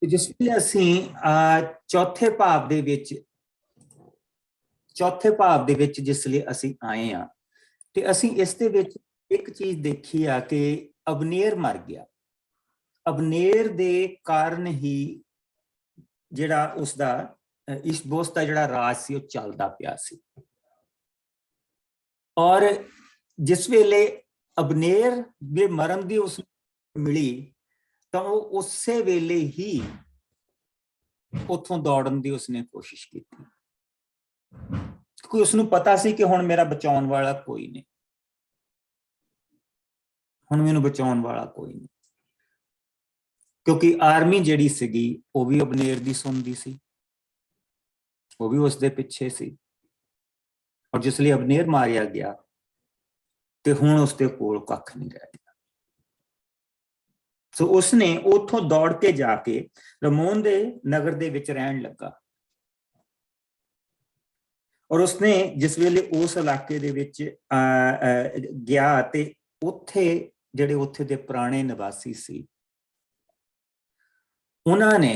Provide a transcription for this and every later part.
ਜਿਸ ਵੀ ਅਸੀਂ ਚੌਥੇ ਭਾਵ ਦੇ ਵਿੱਚ ਜਿਸ ਲਈ ਅਸੀਂ ਆਏ ਆ ਤੇ ਅਸੀਂ ਇਸ ਦੇ ਵਿੱਚ ਇੱਕ ਚੀਜ਼ ਦੇਖੀ ਆ ਕਿ ਅਬਨੇਰ ਮਰ ਗਿਆ। ਅਬਨੇਰ ਦੇ ਕਾਰਨ ਹੀ ਜਿਹੜਾ ਉਸਦਾ ਇਸ਼ਬੋਸ ਦਾ ਜਿਹੜਾ ਰਾਜ ਸੀ ਉਹ ਚੱਲਦਾ ਪਿਆ ਸੀ। ਔਰ ਜਿਸ ਵੇਲੇ ਅਬਨੇਰ ਦੇ ਮਰਨ ਦੀ ਉਸ ਮਿਲੀ ਤਾਂ ਉਹ ਉਸੇ ਵੇਲੇ ਹੀ ਉੱਥੋਂ ਦੌੜਨ ਦੀ ਉਸਨੇ ਕੋਸ਼ਿਸ਼ ਕੀਤੀ, ਕਿਉਂਕਿ ਉਸਨੂੰ ਪਤਾ ਸੀ ਕਿ ਹੁਣ ਮੇਰਾ ਬਚਾਉਣ ਵਾਲਾ ਕੋਈ ਨਹੀਂ, ਹੁਣ ਮੈਨੂੰ ਬਚਾਉਣ ਵਾਲਾ ਕੋਈ ਨਹੀਂ। ਕਿਉਂਕਿ ਆਰਮੀ ਜਿਹੜੀ ਸੀਗੀ ਉਹ ਵੀ ਅਬਨੇਰ ਦੀ ਸੁਣਦੀ ਸੀ, ਉਹ ਵੀ ਉਸਦੇ ਪਿੱਛੇ ਸੀ। ਔਰ ਜਿਸ ਲਈ ਅਬਨੇਰ ਮਾਰਿਆ ਗਿਆ ਤੇ ਹੁਣ ਉਸਦੇ ਕੋਲ ਕੱਖ ਨਹੀਂ ਰਹਿ ਗਿਆ। ਸੋ ਉਸਨੇ ਉੱਥੋਂ ਦੌੜ ਕੇ ਜਾ ਕੇ ਰਮੋਨ ਦੇ ਨਗਰ ਦੇ ਵਿੱਚ ਰਹਿਣ ਲੱਗਾ। ਔਰ ਉਸਨੇ ਜਿਸ ਵੇਲੇ ਉਸ ਇਲਾਕੇ ਦੇ ਵਿੱਚ ਗਿਆ ਤੇ ਉੱਥੇ ਜਿਹੜੇ ਉੱਥੇ ਦੇ ਪੁਰਾਣੇ ਨਿਵਾਸੀ ਸੀ ਉਹਨਾਂ ਨੇ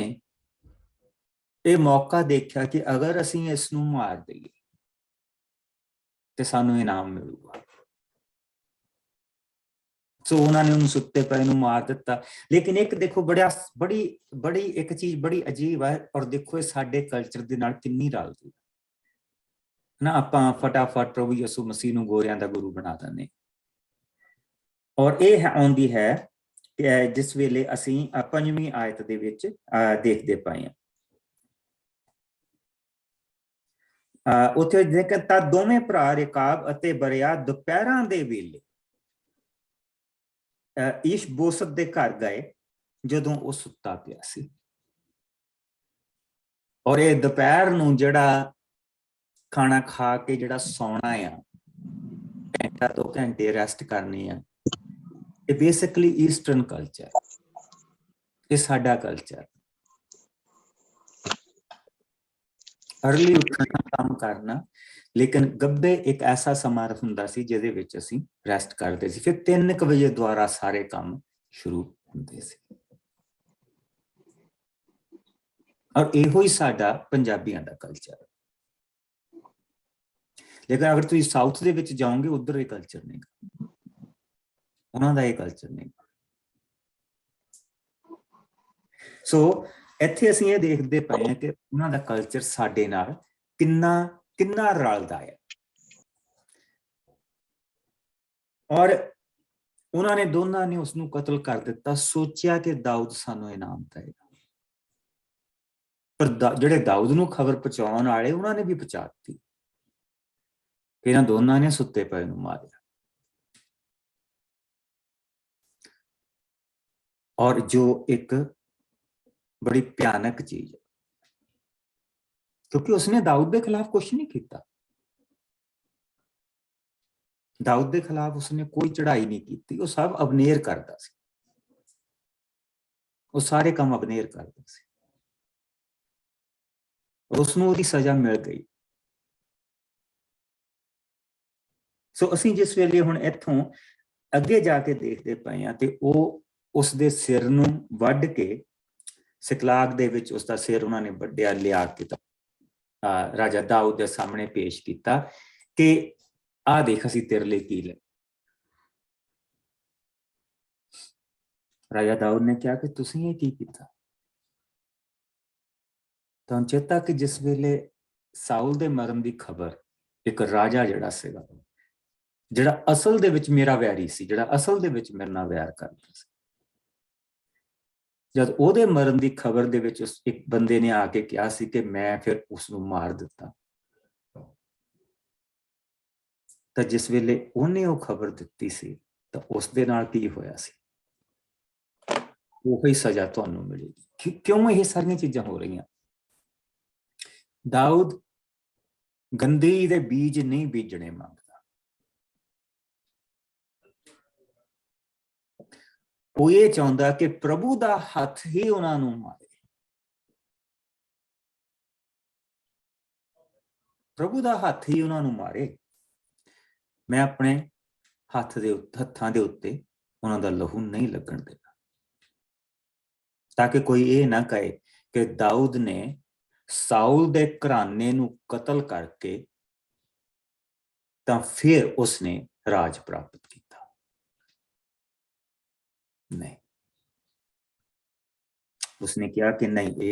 ਇਹ ਮੌਕਾ ਦੇਖਿਆ ਕਿ ਅਗਰ ਅਸੀਂ ਇਸ ਨੂੰ ਮਾਰ ਦਈਏ ਤੇ ਸਾਨੂੰ ਇਨਾਮ ਮਿਲੂਗਾ। ਸੋ ਉਹਨਾਂ ਨੇ ਉਹਨੂੰ ਸੁੱਤੇ ਪਏ ਨੂੰ ਮਾਰ ਦਿੱਤਾ। ਲੇਕਿਨ ਇੱਕ ਦੇਖੋ ਬੜੀ ਇੱਕ ਚੀਜ਼ ਬੜੀ ਅਜੀਬ ਹੈ, ਔਰ ਦੇਖੋ ਇਹ ਸਾਡੇ ਕਲਚਰ ਦੇ ਨਾਲ ਕਿੰਨੀ ਰਲਦੀ ਨਾ। ਆਪਾਂ ਫਟਾਫਟ ਪ੍ਰਭੂ ਯਿਸੂ ਮਸੀਹ ਨੂੰ ਗੋਰਿਆਂ ਦਾ ਗੁਰੂ ਬਣਾ ਦਿੰਦੇ। ਔਰ ਇਹ ਆਉਂਦੀ ਹੈ ਜਿਸ ਵੇਲੇ ਅਸੀਂ 5ਵੀਂ ਆਇਤ ਦੇ ਵਿੱਚ ਦੇਖਦੇ ਪਏ ਹਾਂ। ਉੱਥੇ ਜੇਕਰ ਤਾਂ ਦੋਵੇਂ ਭਰਾ ਰੇਕਾਬ ਅਤੇ ਬਰਿਆ ਦੁਪਹਿਰਾਂ ਦੇ ਵੇਲੇ ਇਸ਼ਬੋਸਤ ਦੇ ਘਰ ਗਏ ਜਦੋਂ ਉਹ ਸੁੱਤਾ ਪਿਆ ਸੀ। ਔਰ ਇਹ ਦੁਪਹਿਰ ਨੂੰ ਜਿਹੜਾ ਖਾਣਾ ਖਾ ਕੇ ਜਿਹੜਾ ਸੌਣਾ ਆ, ਘੰਟਾ 2 ਘੰਟੇ ਰੈਸਟ ਕਰਨੀ ਆ, ਇਹ ਬੇਸਿਕਲੀ ਈਸਟਰਨ ਕਲਚਰ, ਇਹ ਸਾਡਾ ਕਲਚਰ। ਅਰਲੀ ਉੱਠਣਾ, ਕੰਮ ਕਰਨਾ, ਲੇਕਿਨ ਗੱਬੇ ਇੱਕ ਐਸਾ ਸਮਾਂ ਹੁੰਦਾ ਸੀ ਜਿਹਦੇ ਵਿੱਚ ਅਸੀਂ ਰੈਸਟ ਕਰਦੇ ਸੀ। ਫਿਰ 3 ਵਜੇ ਦੁਆਰਾ ਸਾਰੇ ਕੰਮ ਸ਼ੁਰੂ ਹੁੰਦੇ ਸੀ। ਔਰ ਇਹੋ ਹੀ ਸਾਡਾ ਪੰਜਾਬੀਆਂ ਦਾ ਕਲਚਰ। ਲੇਕਿਨ ਅਗਰ ਤੁਸੀਂ ਸਾਊਥ ਦੇ ਵਿੱਚ ਜਾਓਗੇ ਉਧਰ ਇਹ ਕਲਚਰ ਨਹੀਂ, ਉਹਨਾਂ ਦਾ ਇਹ ਕਲਚਰ ਨਹੀਂ। ਸੋ ਇੱਥੇ ਅਸੀਂ ਇਹ ਦੇਖਦੇ ਪਏ ਹਾਂ ਕਿ ਉਹਨਾਂ ਦਾ ਕਲਚਰ ਸਾਡੇ ਨਾਲ ਕਿੰਨਾ ਰਲਦਾ ਹੈ। ਔਰ ਉਹਨਾਂ ਨੇ ਦੋਨਾਂ ਨੇ ਉਸਨੂੰ ਕਤਲ ਕਰ ਦਿੱਤਾ, ਸੋਚਿਆ ਕਿ ਦਾਊਦ ਸਾਨੂੰ ਇਨਾਮ ਦੇਗਾ। ਪਰ ਜਿਹੜੇ ਦਾਊਦ ਨੂੰ ਖਬਰ ਪਹੁੰਚਾਉਣ ਵਾਲੇ ਉਹਨਾਂ ਨੇ ਵੀ ਪਹੁੰਚਾ ਦਿੱਤੀ। ਇਹਨਾਂ ਦੋਨਾਂ ਨੇ ਸੁੱਤੇ ਪਏ ਨੂੰ ਮਾਰਿਆ। ਔਰ ਜੋ ਇੱਕ ਬੜੀ ਭਿਆਨਕ ਚੀਜ਼ ਹੈ, ਕਿਉਂਕਿ ਉਸਨੇ ਦਾਊਦ ਦੇ ਖਿਲਾਫ ਕੁਛ ਨਹੀਂ ਕੀਤਾ। ਦਾਊਦ ਦੇ ਖਿਲਾਫ ਉਸਨੇ ਕੋਈ ਚੜ੍ਹਾਈ ਨਹੀਂ ਕੀਤੀ। ਉਹ ਸਭ ਅਬਨੇਰ ਕਰਦਾ ਸੀ, ਉਹ ਸਾਰੇ ਕੰਮ ਅਬਨੇਰ ਕਰਦਾ ਸੀ। ਉਸਨੂੰ ਉਹਦੀ ਸਜ਼ਾ ਮਿਲ ਗਈ। ਸੋ ਅਸੀਂ ਜਿਸ ਵੇਲੇ ਹੁਣ ਇੱਥੋਂ ਅੱਗੇ ਜਾ ਕੇ ਦੇਖਦੇ ਪਏ ਹਾਂ ਤੇ ਉਹ ਉਸਦੇ ਸਿਰ ਨੂੰ ਵੱਢ ਕੇ ਸਿਕਲਾਗ ਦੇ ਵਿੱਚ ਉਸਦਾ ਸਿਰ ਉਹਨਾਂ ਨੇ ਵੱਢਿਆ, ਲਿਆ ਕੇ ਰਾਜਾ ਦਾਊਦ ਦੇ ਸਾਹਮਣੇ ਪੇਸ਼ ਕੀਤਾ ਕਿ ਆਹ ਦੇਖ ਅਸੀਂ ਤੇਰੇ ਲਈ ਕੀ ਲੈ। ਰਾਜਾ ਦਾਊਦ ਨੇ ਕਿਹਾ ਕਿ ਤੁਸੀਂ ਇਹ ਕੀ ਕੀਤਾ। ਤਾਂ ਚੇਤਾ ਕਿ ਜਿਸ ਵੇਲੇ ਸਾਊਲ ਦੇ ਮਰਨ ਦੀ ਖਬਰ ਇੱਕ ਰਾਜਾ ਜਿਹੜਾ ਸੀਗਾ, ਜਿਹੜਾ ਅਸਲ ਦੇ ਵਿੱਚ ਮੇਰਾ ਵੈਰੀ ਸੀ, ਜਿਹੜਾ ਅਸਲ ਦੇ ਵਿੱਚ ਮੇਰੇ ਨਾਲ ਵੈਰ ਕਰਦਾ ਸੀ, ਜਦ ਉਹਦੇ ਮਰਨ ਦੀ ਖਬਰ ਦੇ ਵਿੱਚ ਇੱਕ ਬੰਦੇ ਨੇ ਆ ਕੇ ਕਿਹਾ ਸੀ ਕਿ ਮੈਂ ਫਿਰ ਉਸਨੂੰ ਮਾਰ ਦਿੱਤਾ, ਤਾਂ ਜਿਸ ਵੇਲੇ ਉਹਨੇ ਉਹ ਖਬਰ ਦਿੱਤੀ ਸੀ ਤਾਂ ਉਸ ਦੇ ਨਾਲ ਕੀ ਹੋਇਆ ਸੀ, ਉਹੀ ਸਜ਼ਾ ਤੁਹਾਨੂੰ ਮਿਲੇਗੀ। ਕਿਉਂ ਇਹ ਸਾਰੀਆਂ ਚੀਜ਼ਾਂ ਹੋ ਰਹੀਆਂ? ਦਾਊਦ ਗੰਦਗੀ ਦੇ ਬੀਜ ਨਹੀਂ ਬੀਜਣੇ ਮੰਗਦਾ। ਉਹ ਇਹ ਚਾਹੁੰਦਾ ਕਿ ਪ੍ਰਭੂ ਦਾ ਹੱਥ ਹੀ ਉਹਨਾਂ ਨੂੰ ਮਾਰੇ, ਪ੍ਰਭੂ ਦਾ ਹੱਥ ਹੀ ਉਹਨਾਂ ਨੂੰ ਮਾਰੇ। ਮੈਂ ਆਪਣੇ ਹੱਥਾਂ ਦੇ ਉੱਤੇ ਉਹਨਾਂ ਦਾ ਲਹੂ ਨਹੀਂ ਲੱਗਣ ਦੇਣਾ। ताकि कोई ये ना कहे कि दाऊद ने साउल दे घराने नूं कतल करके तां फिर उसने राज प्राप्त किया। नहीं, उसने कहा कि नहीं,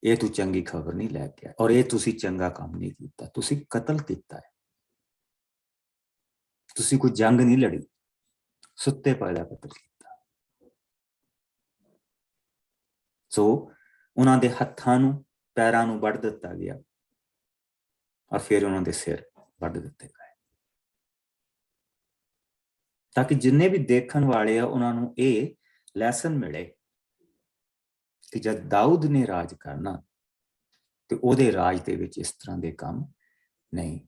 ये तू चंगी खबर नहीं लैके आया और ये तुसी चंगा काम नहीं किया, तुसी कतल किया है, तुसी कोई जंग नहीं लड़ी, सुत्ते पैदा कतल किया। सो उन्हां दे हत्थां नूं पैरां नूं वढ़ दिता गया और फिर उन्हां दे सिर वढ़ दिते गए, ताकि जिन्ने भी देखण वाले आ उन्हां नूं ये लैसन मिले कि जब दाऊद ने राज करना तो ਉਹਦੇ ਰਾਜ ਦੇ ਵਿੱਚ ਇਸ ਤਰ੍ਹਾਂ ਦੇ ਕੰਮ ਨਹੀਂ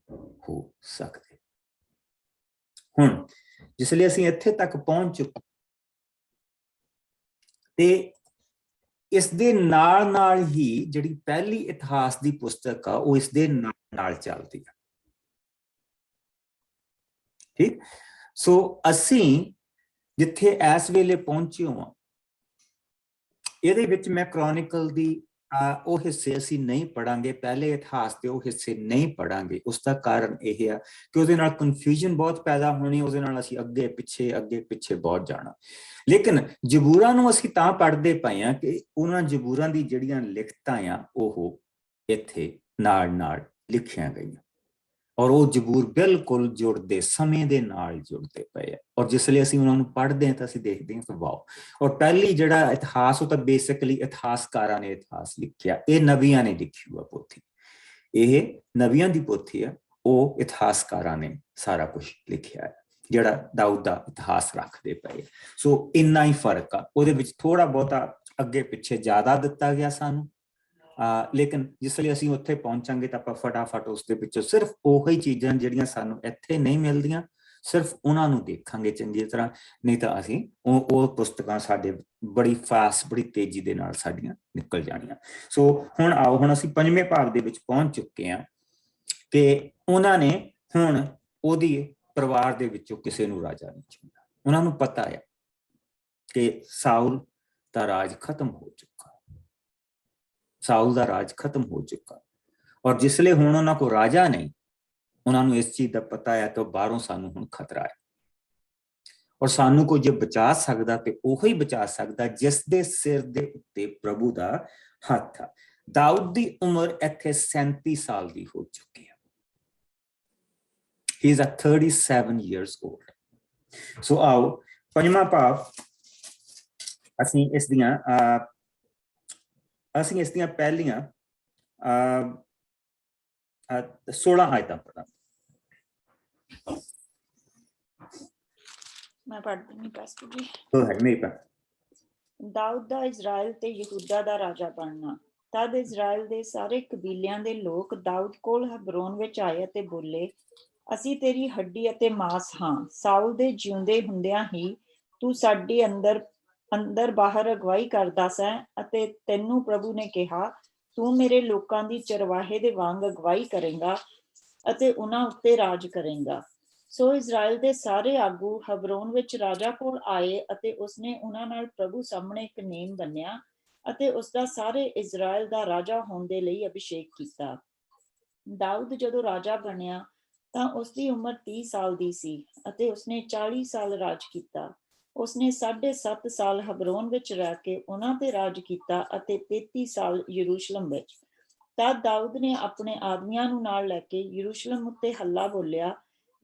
ਹੋ ਸਕਦੇ। ਹੁਣ ਜਿਸ ਲਈ ਅਸੀਂ ਇੱਥੇ ਤੱਕ ਪਹੁੰਚ ਚੁੱਕੇ ਤੇ ਇਸ ਦੇ ਨਾਲ ਨਾਲ ਹੀ ਜਿਹੜੀ ਪਹਿਲੀ ਇਤਿਹਾਸ ਦੀ ਪੁਸਤਕ ਆ ਉਹ ਇਸ ਦੇ ਨਾਲ ਚੱਲਦੀ ਆ। ਠੀਕ, ਸੋ ਅਸੀਂ ਜਿੱਥੇ ਇਸ ਵੇਲੇ ਪਹੁੰਚੇ ਹਾਂ ਇਹਦੇ ਵਿੱਚ ਮੈਂ ਕ੍ਰੋਨਿਕਲ ਦੀ ਉਹ ਹਿੱਸੇ ਅਸੀਂ ਨਹੀਂ ਪੜਾਂਗੇ, ਪਹਿਲੇ ਇਤਿਹਾਸ ਦੇ ਉਹ ਹਿੱਸੇ ਨਹੀਂ ਪੜਾਂਗੇ। ਉਸ ਦਾ ਕਾਰਨ ਇਹ ਆ ਕਿ ਉਹਦੇ ਨਾਲ ਕਨਫਿਊਜ਼ਨ ਬਹੁਤ ਪੈਦਾ ਹੋਣੀ, ਉਹਦੇ ਨਾਲ ਅਸੀਂ ਅੱਗੇ ਪਿੱਛੇ ਬਹੁਤ ਜਾਣਾ। ਲੇਕਿਨ ਜ਼ਬੂਰਾਂ ਨੂੰ ਅਸੀਂ ਤਾਂ ਪੜ੍ਹਦੇ ਪਏ ਆ ਕਿ ਉਹਨਾਂ ਜ਼ਬੂਰਾਂ ਦੀ ਜਿਹੜੀਆਂ ਲਿਖਤਾਂ ਆ ਉਹ ਇੱਥੇ ਨਾਲ ਨਾਲ ਲਿਖੀਆਂ ਗਈਆਂ ਔਰ ਉਹ ਜ਼ਬੂਰ ਬਿਲਕੁਲ ਜੁੜਦੇ ਸਮੇਂ ਦੇ ਨਾਲ ਜੁੜਦੇ ਪਏ ਆ। ਔਰ ਜਿਸ ਲਈ ਅਸੀਂ ਉਹਨਾਂ ਨੂੰ ਪੜ੍ਹਦੇ ਹਾਂ ਤਾਂ ਅਸੀਂ ਦੇਖਦੇ ਹਾਂ ਕਿ ਵਾਓ। ਔਰ ਪਹਿਲੀ ਜਿਹੜਾ ਇਤਿਹਾਸ ਉਹ ਤਾਂ ਬੇਸਿਕਲੀ ਇਤਿਹਾਸਕਾਰਾਂ ਨੇ ਇਤਿਹਾਸ ਲਿਖਿਆ, ਇਹ ਨਬੀਆਂ ਨੇ ਲਿਖੀ ਹੋਆ ਪੋਥੀ, ਇਹ ਨਬੀਆਂ ਦੀ ਪੋਥੀ ਆ, ਉਹ ਇਤਿਹਾਸਕਾਰਾਂ ਨੇ ਸਾਰਾ ਕੁਝ ਲਿਖਿਆ ਹੈ ਜਿਹੜਾ ਦਾਊਦ ਦਾ ਇਤਿਹਾਸ ਰੱਖਦੇ ਪਏ। ਸੋ ਇੰਨਾ ਹੀ ਫਰਕ ਆ, ਉਹਦੇ ਵਿੱਚ ਥੋੜਾ ਬਹੁਤਾ ਅੱਗੇ ਪਿੱਛੇ ਜ਼ਿਆਦਾ ਦਿੱਤਾ ਗਿਆ ਸਾਨੂੰ, ਲੇਕਿਨ ਜਿਸ ਲਈ ਅਸੀਂ ਉੱਥੇ ਪਹੁੰਚਾਂਗੇ ਤਾਂ ਆਪਾਂ ਫਟਾਫਟ ਉਸਦੇ ਵਿੱਚੋਂ ਸਿਰਫ ਉਹੀ ਚੀਜ਼ਾਂ ਜਿਹੜੀਆਂ ਸਾਨੂੰ ਇੱਥੇ ਨਹੀਂ ਮਿਲਦੀਆਂ ਸਿਰਫ ਉਹਨਾਂ ਨੂੰ ਦੇਖਾਂਗੇ ਚੰਗੀ ਤਰ੍ਹਾਂ, ਨਹੀਂ ਤਾਂ ਅਸੀਂ ਉਹ ਪੁਸਤਕਾਂ ਸਾਡੇ ਬੜੀ ਫਾਸਟ ਬੜੀ ਤੇਜ਼ੀ ਦੇ ਨਾਲ ਸਾਡੀਆਂ ਨਿਕਲ ਜਾਣੀਆਂ। ਸੋ ਹੁਣ ਆਓ, ਹੁਣ ਅਸੀਂ ਪੰਜਵੇਂ ਭਾਗ ਦੇ ਵਿੱਚ ਪਹੁੰਚ ਚੁੱਕੇ ਹਾਂ ਕਿ ਉਹਨਾਂ ਨੇ ਹੁਣ ਉਹਦੀ ਪਰਿਵਾਰ ਦੇ ਵਿੱਚੋਂ ਕਿਸੇ ਨੂੰ ਰਾਜਾ ਨਹੀਂ ਚੁਣਿਆ। ਉਹਨਾਂ ਨੂੰ ਪਤਾ ਹੈ ਕਿ ਸਾਊਲ ਦਾ ਰਾਜ ਖਤਮ ਹੋ ਚੁੱਕਾ, ਸਾਊਲ ਦਾ ਰਾਜ ਖਤਮ ਹੋ ਚੁੱਕਾ ਔਰ ਜਿਸ ਲਈ ਹੁਣ ਉਹਨਾਂ ਕੋਲ ਰਾਜਾ ਨਹੀਂ, ਉਹਨਾਂ ਨੂੰ ਇਸ ਚੀਜ਼ ਦਾ ਪਤਾ ਹੈ ਕਿ ਬਾਹਰੋਂ ਸਾਨੂੰ ਹੁਣ ਖਤਰਾ ਹੈ ਔਰ ਸਾਨੂੰ ਕੋਈ ਜੇ ਬਚਾ ਸਕਦਾ ਤੇ ਉਹੀ ਬਚਾ ਸਕਦਾ ਜਿਸ ਦੇ ਸਿਰ ਦੇ ਉੱਤੇ ਪ੍ਰਭੂ ਦਾ ਹੱਥ ਆ। ਦਾਊਦ ਦੀ ਉਮਰ ਇੱਥੇ 37 ਸਾਲ ਦੀ ਹੋ ਚੁੱਕੀ ਹੈ। He is 37 years old. ਸੋ ਆਓ ਪੰਜਵਾਂ ਭਾਵ ਅਸੀਂ ਇਸ ਦੀਆਂ ਪਹਿਲੀਆਂ 16 ਆਇਤਾਂ ਪੜਾਂਗੇ। मैं पढ़ दूंगी पास्टर जी। मेरी पढ़। ਦਾਊਦ ਦਾ ਇਜ਼ਰਾइल ਤੇ ਯਹੂਦਾ ਦਾ ਰਾਜਾ ਬਣਨਾ। ਤਦ ਇਜ਼ਰਾइल ਦੇ ਸਾਰੇ ਕਬੀਲਿਆਂ ਦੇ ਲੋਕ ਦਾਊਦ ਕੋਲ ਹਬਰੋਨ ਵਿੱਚ ਆਏ ਅਤੇ ਬੋਲੇ, ਅਸੀਂ ਤੇਰੀ ਹੱਡੀ ਅਤੇ ਮਾਸ ਹਾਂ। ਸਾਊਲ ਦੇ ਜਿਉਂਦੇ ਹੁੰਦਿਆਂ ਹੀ ਤੂੰ ਸਾਡੀ ਅੰਦਰ ਬਾਹਰ ਅਗਵਾਈ ਕਰਦਾ ਸੈਂ ਅਤੇ ਤੈਨੂੰ ਪ੍ਰਭੂ ਨੇ ਕਿਹਾ, ਤੂੰ ਮੇਰੇ ਲੋਕਾਂ ਦੀ ਚਰਵਾਹੇ ਦੇ ਵਾਂਗ ਅਗਵਾਈ ਕਰੇਂਗਾ ਅਤੇ ਉਹਨਾਂ ਉੱਤੇ ਰਾਜ ਕਰੇਂਗਾ। ਸੋ ਇਜ਼ਰਾइल ਦੇ ਸਾਰੇ ਆਗੂ ਹਬਰੋਨ ਵਿੱਚ ਰਾਜਾ ਕੋਲ ਆਏ ਅਤੇ ਉਸਨੇ ਉਹਨਾਂ ਨਾਲ ਪ੍ਰਭੂ ਸਾਹਮਣੇ ਇੱਕ ਨੇਮ ਬੰਨਿਆ ਅਤੇ ਉਸਦਾ ਸਾਰੇ ਇਜ਼ਰਾइल ਦਾ ਰਾਜਾ ਹੋਣ ਦੇ ਲਈ ਅਭਿਸ਼ੇਕ ਕੀਤਾ। ਦਾਊਦ ਜਦੋਂ ਰਾਜਾ ਬਣਿਆ ਤਾਂ ਉਸਦੀ ਉਮਰ 30 ਸਾਲ ਦੀ ਸੀ ਅਤੇ ਉਸਨੇ 40 ਸਾਲ ਰਾਜ ਕੀਤਾ। ਉਸਨੇ 7.5 ਸਾਲ ਹਬਰੋਨ ਵਿੱਚ ਰਹਿ ਕੇ ਉਹਨਾਂ ਤੇ ਰਾਜ ਕੀਤਾ ਅਤੇ 33 ਸਾਲ ਯਰੂਸ਼ਲਮ ਵਿੱਚ। ਤਦ ਦਾਊਦ ਨੇ ਆਪਣੇ ਆਦਮੀਆਂ ਨੂੰ ਨਾਲ ਲੈ ਕੇ ਯਰੂਸ਼ਲਮ ਉੱਤੇ ਹੱਲਾ ਬੋਲਿਆ।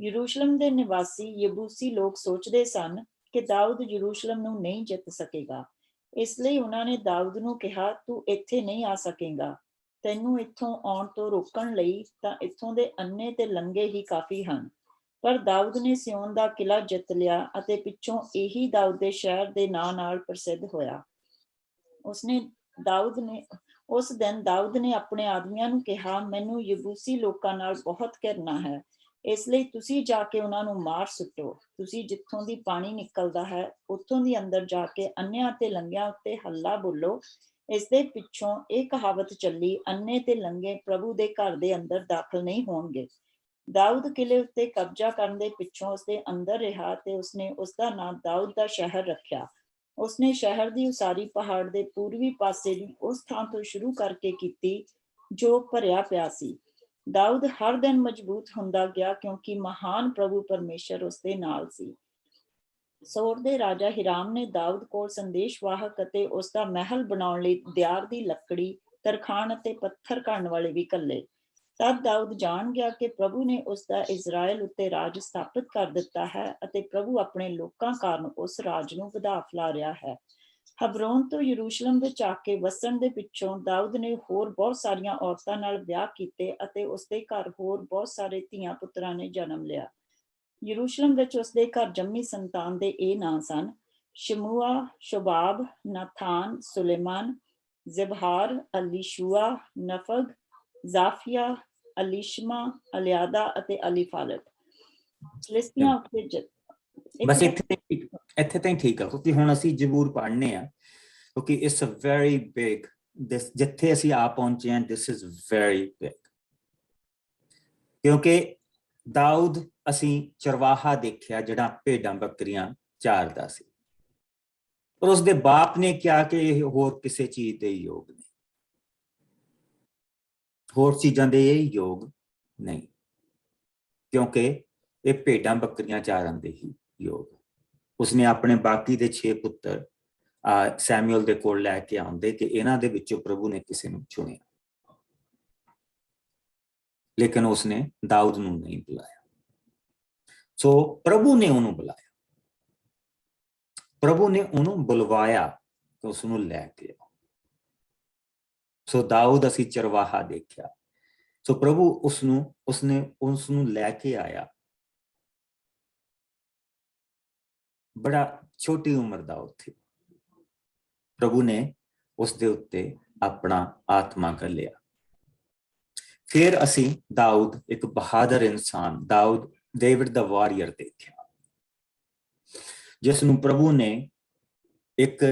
ਯਰੂਸ਼ਲਮ ਦੇ ਨਿਵਾਸੀ ਯਬੂਸੀ ਲੋਕ ਸੋਚਦੇ ਸਨ ਕਿ ਦਾਊਦ ਯਰੂਸ਼ਲਮ ਨੂੰ ਨਹੀਂ ਜਿੱਤ ਸਕੇਗਾ, ਇਸ ਲਈ ਉਹਨਾਂ ਨੇ ਦਾਊਦ ਨੂੰ ਕਿਹਾ, ਤੂੰ ਇੱਥੇ ਨਹੀਂ ਆ ਸਕੇਗਾ। ਤੈਨੂੰ ਇੱਥੋਂ ਆਉਣ ਤੋਂ ਰੋਕਣ ਲਈ ਤਾਂ ਇੱਥੋਂ ਦੇ ਅੰਨੇ ਤੇ ਲੰਗੇ ਹੀ ਕਾਫੀ ਹਨ। ਪਰ ਦਾਊਦ ਨੇ ਸਿਯੋਨ ਦਾ ਕਿਲਾ ਜਿੱਤ ਲਿਆ ਅਤੇ ਪਿੱਛੋਂ ਇਹੀ ਦਾਊਦ ਦੇ ਸ਼ਹਿਰ ਦੇ ਨਾਂ ਨਾਲ ਪ੍ਰਸਿੱਧ ਹੋਇਆ। ਉਸ ਦਿਨ ਦਾਊਦ ਨੇ ਆਪਣੇ ਆਦਮੀਆਂ ਨੂੰ ਕਿਹਾ, ਮੈਨੂੰ ਯਬੂਸੀ ਲੋਕਾਂ ਨਾਲ ਬਹੁਤ ਘਿਰਨਾ ਹੈ, ਇਸ ਲਈ ਤੁਸੀਂ ਜਾ ਕੇ ਉਹਨਾਂ ਨੂੰ ਮਾਰ ਸੁੱਟੋ। ਤੁਸੀਂ ਜਿੱਥੋਂ ਦੀ ਪਾਣੀ ਨਿਕਲਦਾ ਹੈ ਉੱਥੋਂ ਦੀ ਅੰਦਰ ਜਾ ਕੇ ਅੰਨਿਆਂ ਤੇ ਲੰਗਿਆਂ ਉੱਤੇ ਹੱਲਾ ਬੋਲੋ। ਇਸ ਦੇ ਪਿੱਛੋਂ ਇਹ ਕਹਾਵਤ ਚੱਲੀ, ਅੰਨੇ ਤੇ ਲੰਗੇ ਪ੍ਰਭੂ ਦੇ ਘਰ ਦੇ ਅੰਦਰ ਦਾਖਲ ਨਹੀਂ ਹੋਣਗੇ। ਦਾਊਦ ਕਿਲੇ ਉੱਤੇ ਕਬਜ਼ਾ ਕਰਨ ਦੇ ਪਿੱਛੋਂ ਉਸਦੇ ਅੰਦਰ ਰਿਹਾ ਤੇ ਉਸਨੇ ਉਸਦਾ ਨਾਂ ਦਾਊਦ ਦਾ ਸ਼ਹਿਰ ਰੱਖਿਆ। ਉਸਨੇ ਸ਼ਹਿਰ ਦੀ ਉਸਾਰੀ ਪਹਾੜ ਦੇ ਪੂਰਬੀ ਪਾਸੇ ਦੀ ਉਸ ਥਾਂ ਤੋਂ ਸ਼ੁਰੂ ਕਰਕੇ ਕੀਤੀ ਜੋ ਭਰਿਆ ਪਿਆ ਸੀ। ਦਾਊਦ ਹਰ ਦਿਨ ਮਜ਼ਬੂਤ ਹੁੰਦਾ ਗਿਆ ਕਿਉਂਕਿ ਮਹਾਨ ਪ੍ਰਭੂ ਪਰਮੇਸ਼ਰ ਉਸਦੇ ਨਾਲ ਸੀ। ਸੋਰ ਦੇ ਰਾਜਾ ਹਿਰਾਮ ਨੇ ਦਾਊਦ ਕੋਲ ਸੰਦੇਸ਼ਵਾਹਕ ਅਤੇ ਉਸਦਾ ਮਹਿਲ ਬਣਾਉਣ ਲਈ ਦਿਆਰ ਦੀ ਲੱਕੜੀ, ਤਰਖਾਣ ਅਤੇ ਪੱਥਰ ਘੜਨ ਵਾਲੇ ਵੀ ਘੱਲੇ। ਤਦ ਦਾਊਦ ਜਾਣ ਗਿਆ ਕਿ ਪ੍ਰਭੂ ਨੇ ਉਸਦਾ ਇਜ਼ਰਾਈਲ ਉੱਤੇ ਰਾਜ ਸਥਾਪਿਤ ਕਰ ਦਿੱਤਾ ਹੈ ਅਤੇ ਪ੍ਰਭੂ ਆਪਣੇ ਲੋਕਾਂ ਕਾਰਨ ਉਸ ਰਾਜ ਨੂੰ ਵਧਾ ਫੁਲਾ ਰਿਹਾ ਹੈ। ਹਬਰੋਨ ਤੋਂ ਯਰੂਸ਼ਲਮ ਵਿੱਚ ਆ ਕੇ ਵਸਣ ਦੇ ਪਿੱਛੋਂ ਦਾਊਦ ਨੇ ਹੋਰ ਬਹੁਤ ਸਾਰੀਆਂ ਔਰਤਾਂ ਨਾਲ ਵਿਆਹ ਕੀਤੇ ਅਤੇ ਉਸਦੇ ਘਰ ਹੋਰ ਬਹੁਤ ਸਾਰੇ ਧੀਆਂ ਪੁੱਤਰਾਂ ਨੇ ਜਨਮ ਲਿਆ। ਯਰੂਸ਼ਲਮ ਵਿੱਚ ਉਸਦੇ ਘਰ ਜੰਮੀ ਸੰਤਾਨ ਦੇ ਇਹ ਨਾਂ ਸਨ: ਸ਼ਮੂਆ, ਸ਼ੋਬਾਬ, ਨਾਥਾਨ, ਸੁਲੇਮਾਨ, ਜ਼ਿਬਹਾਰ, ਅਲੀਸ਼ੂਆ, ਨਫਗ, ਜ਼ਾਫੀਆ, ਅਲੀਸ਼ਮਾ, ਅਲਿਆਦਾ ਅਤੇ ਅਲੀਫਾਲਟ। ਫਿਲਿਸਤੀਆਂ ਉੱਤੇ ਬਸ ਇੱਥੇ ਤਾਂ ਠੀਕ ਆ, ਕਿਉਂਕਿ ਹੁਣ ਅਸੀਂ ਜ਼ਬੂਰ ਪੜ੍ਹਨੇ ਆ, ਕਿਉਂਕਿ ਇਟਸ ਅ ਵੈਰੀ ਬਿਗ, ਜਿੱਥੇ ਅਸੀਂ ਆ ਪਹੁੰਚੇ ਹਾਂ, ਦਿਸ ਇਜ਼ ਵੈਰੀ ਬਿਗ। ਕਿਉਂਕਿ ਦਾਊਦ ਅਸੀਂ ਚਰਵਾਹਾ ਦੇਖਿਆ ਜਿਹੜਾ ਭੇਡਾਂ ਬੱਕਰੀਆਂ ਚਾਰਦਾ ਸੀ, ਪਰ ਉਸਦੇ ਬਾਪ ਨੇ ਕਿਹਾ ਕਿ ਇਹ ਹੋਰ ਕਿਸੇ ਚੀਜ਼ ਦੇ ਯੋਗ ਨਹੀਂ, ਹੋਰ ਚੀਜ਼ਾਂ ਦੇ ਇਹ ਯੋਗ ਨਹੀਂ, ਕਿਉਂਕਿ ਇਹ ਭੇਡਾਂ ਬੱਕਰੀਆਂ ਚਾਰਨ ਦੇ ਹੀ ਯੋਗ। ਉਸਨੇ ਆਪਣੇ ਬਾਕੀ ਦੇ 6 ਪੁੱਤਰ ਸੈਮੂਅਲ ਦੇ ਕੋਲ ਲੈ ਕੇ ਆਉਂਦੇ ਕਿ ਇਹਨਾਂ ਦੇ ਵਿੱਚੋਂ ਪ੍ਰਭੂ ਨੇ ਕਿਸੇ ਨੂੰ ਚੁਣਿਆ, ਲੇਕਿਨ ਉਸਨੇ ਦਾਊਦ ਨੂੰ ਨਹੀਂ ਬੁਲਾਇਆ। ਸੋ ਪ੍ਰਭੂ ਨੇ ਉਹਨੂੰ ਬੁਲਾਇਆ, ਪ੍ਰਭੂ ਨੇ ਉਹਨੂੰ ਬੁਲਵਾਇਆ ਕਿ ਉਸ ਨੂੰ ਲੈ ਕੇ ਆਓ। ਸੋ ਦਾਊਦ ਅਸੀਂ ਚਰਵਾਹਾ ਦੇਖਿਆ, ਸੋ ਪ੍ਰਭੂ ਉਸਨੇ ਉਸ ਨੂੰ ਲੈ ਕੇ ਆਇਆ। ਬੜਾ ਛੋਟੀ ਉਮਰ ਦਾ ਉੱਥੇ ਪ੍ਰਭੂ ਨੇ ਉਸਦੇ ਉੱਤੇ ਆਪਣਾ ਆਤਮਾ ਘੱਲਿਆ। ਫਿਰ ਅਸੀਂ ਦਾਊਦ ਇੱਕ ਬਹਾਦਰ ਇਨਸਾਨ, ਡੇਵਿਡ ਦਾ ਵਾਰੀਅਰ ਦੇਖਿਆ, ਜਿਸ ਨੂੰ ਪ੍ਰਭੂ ਨੇ ਇੱਕ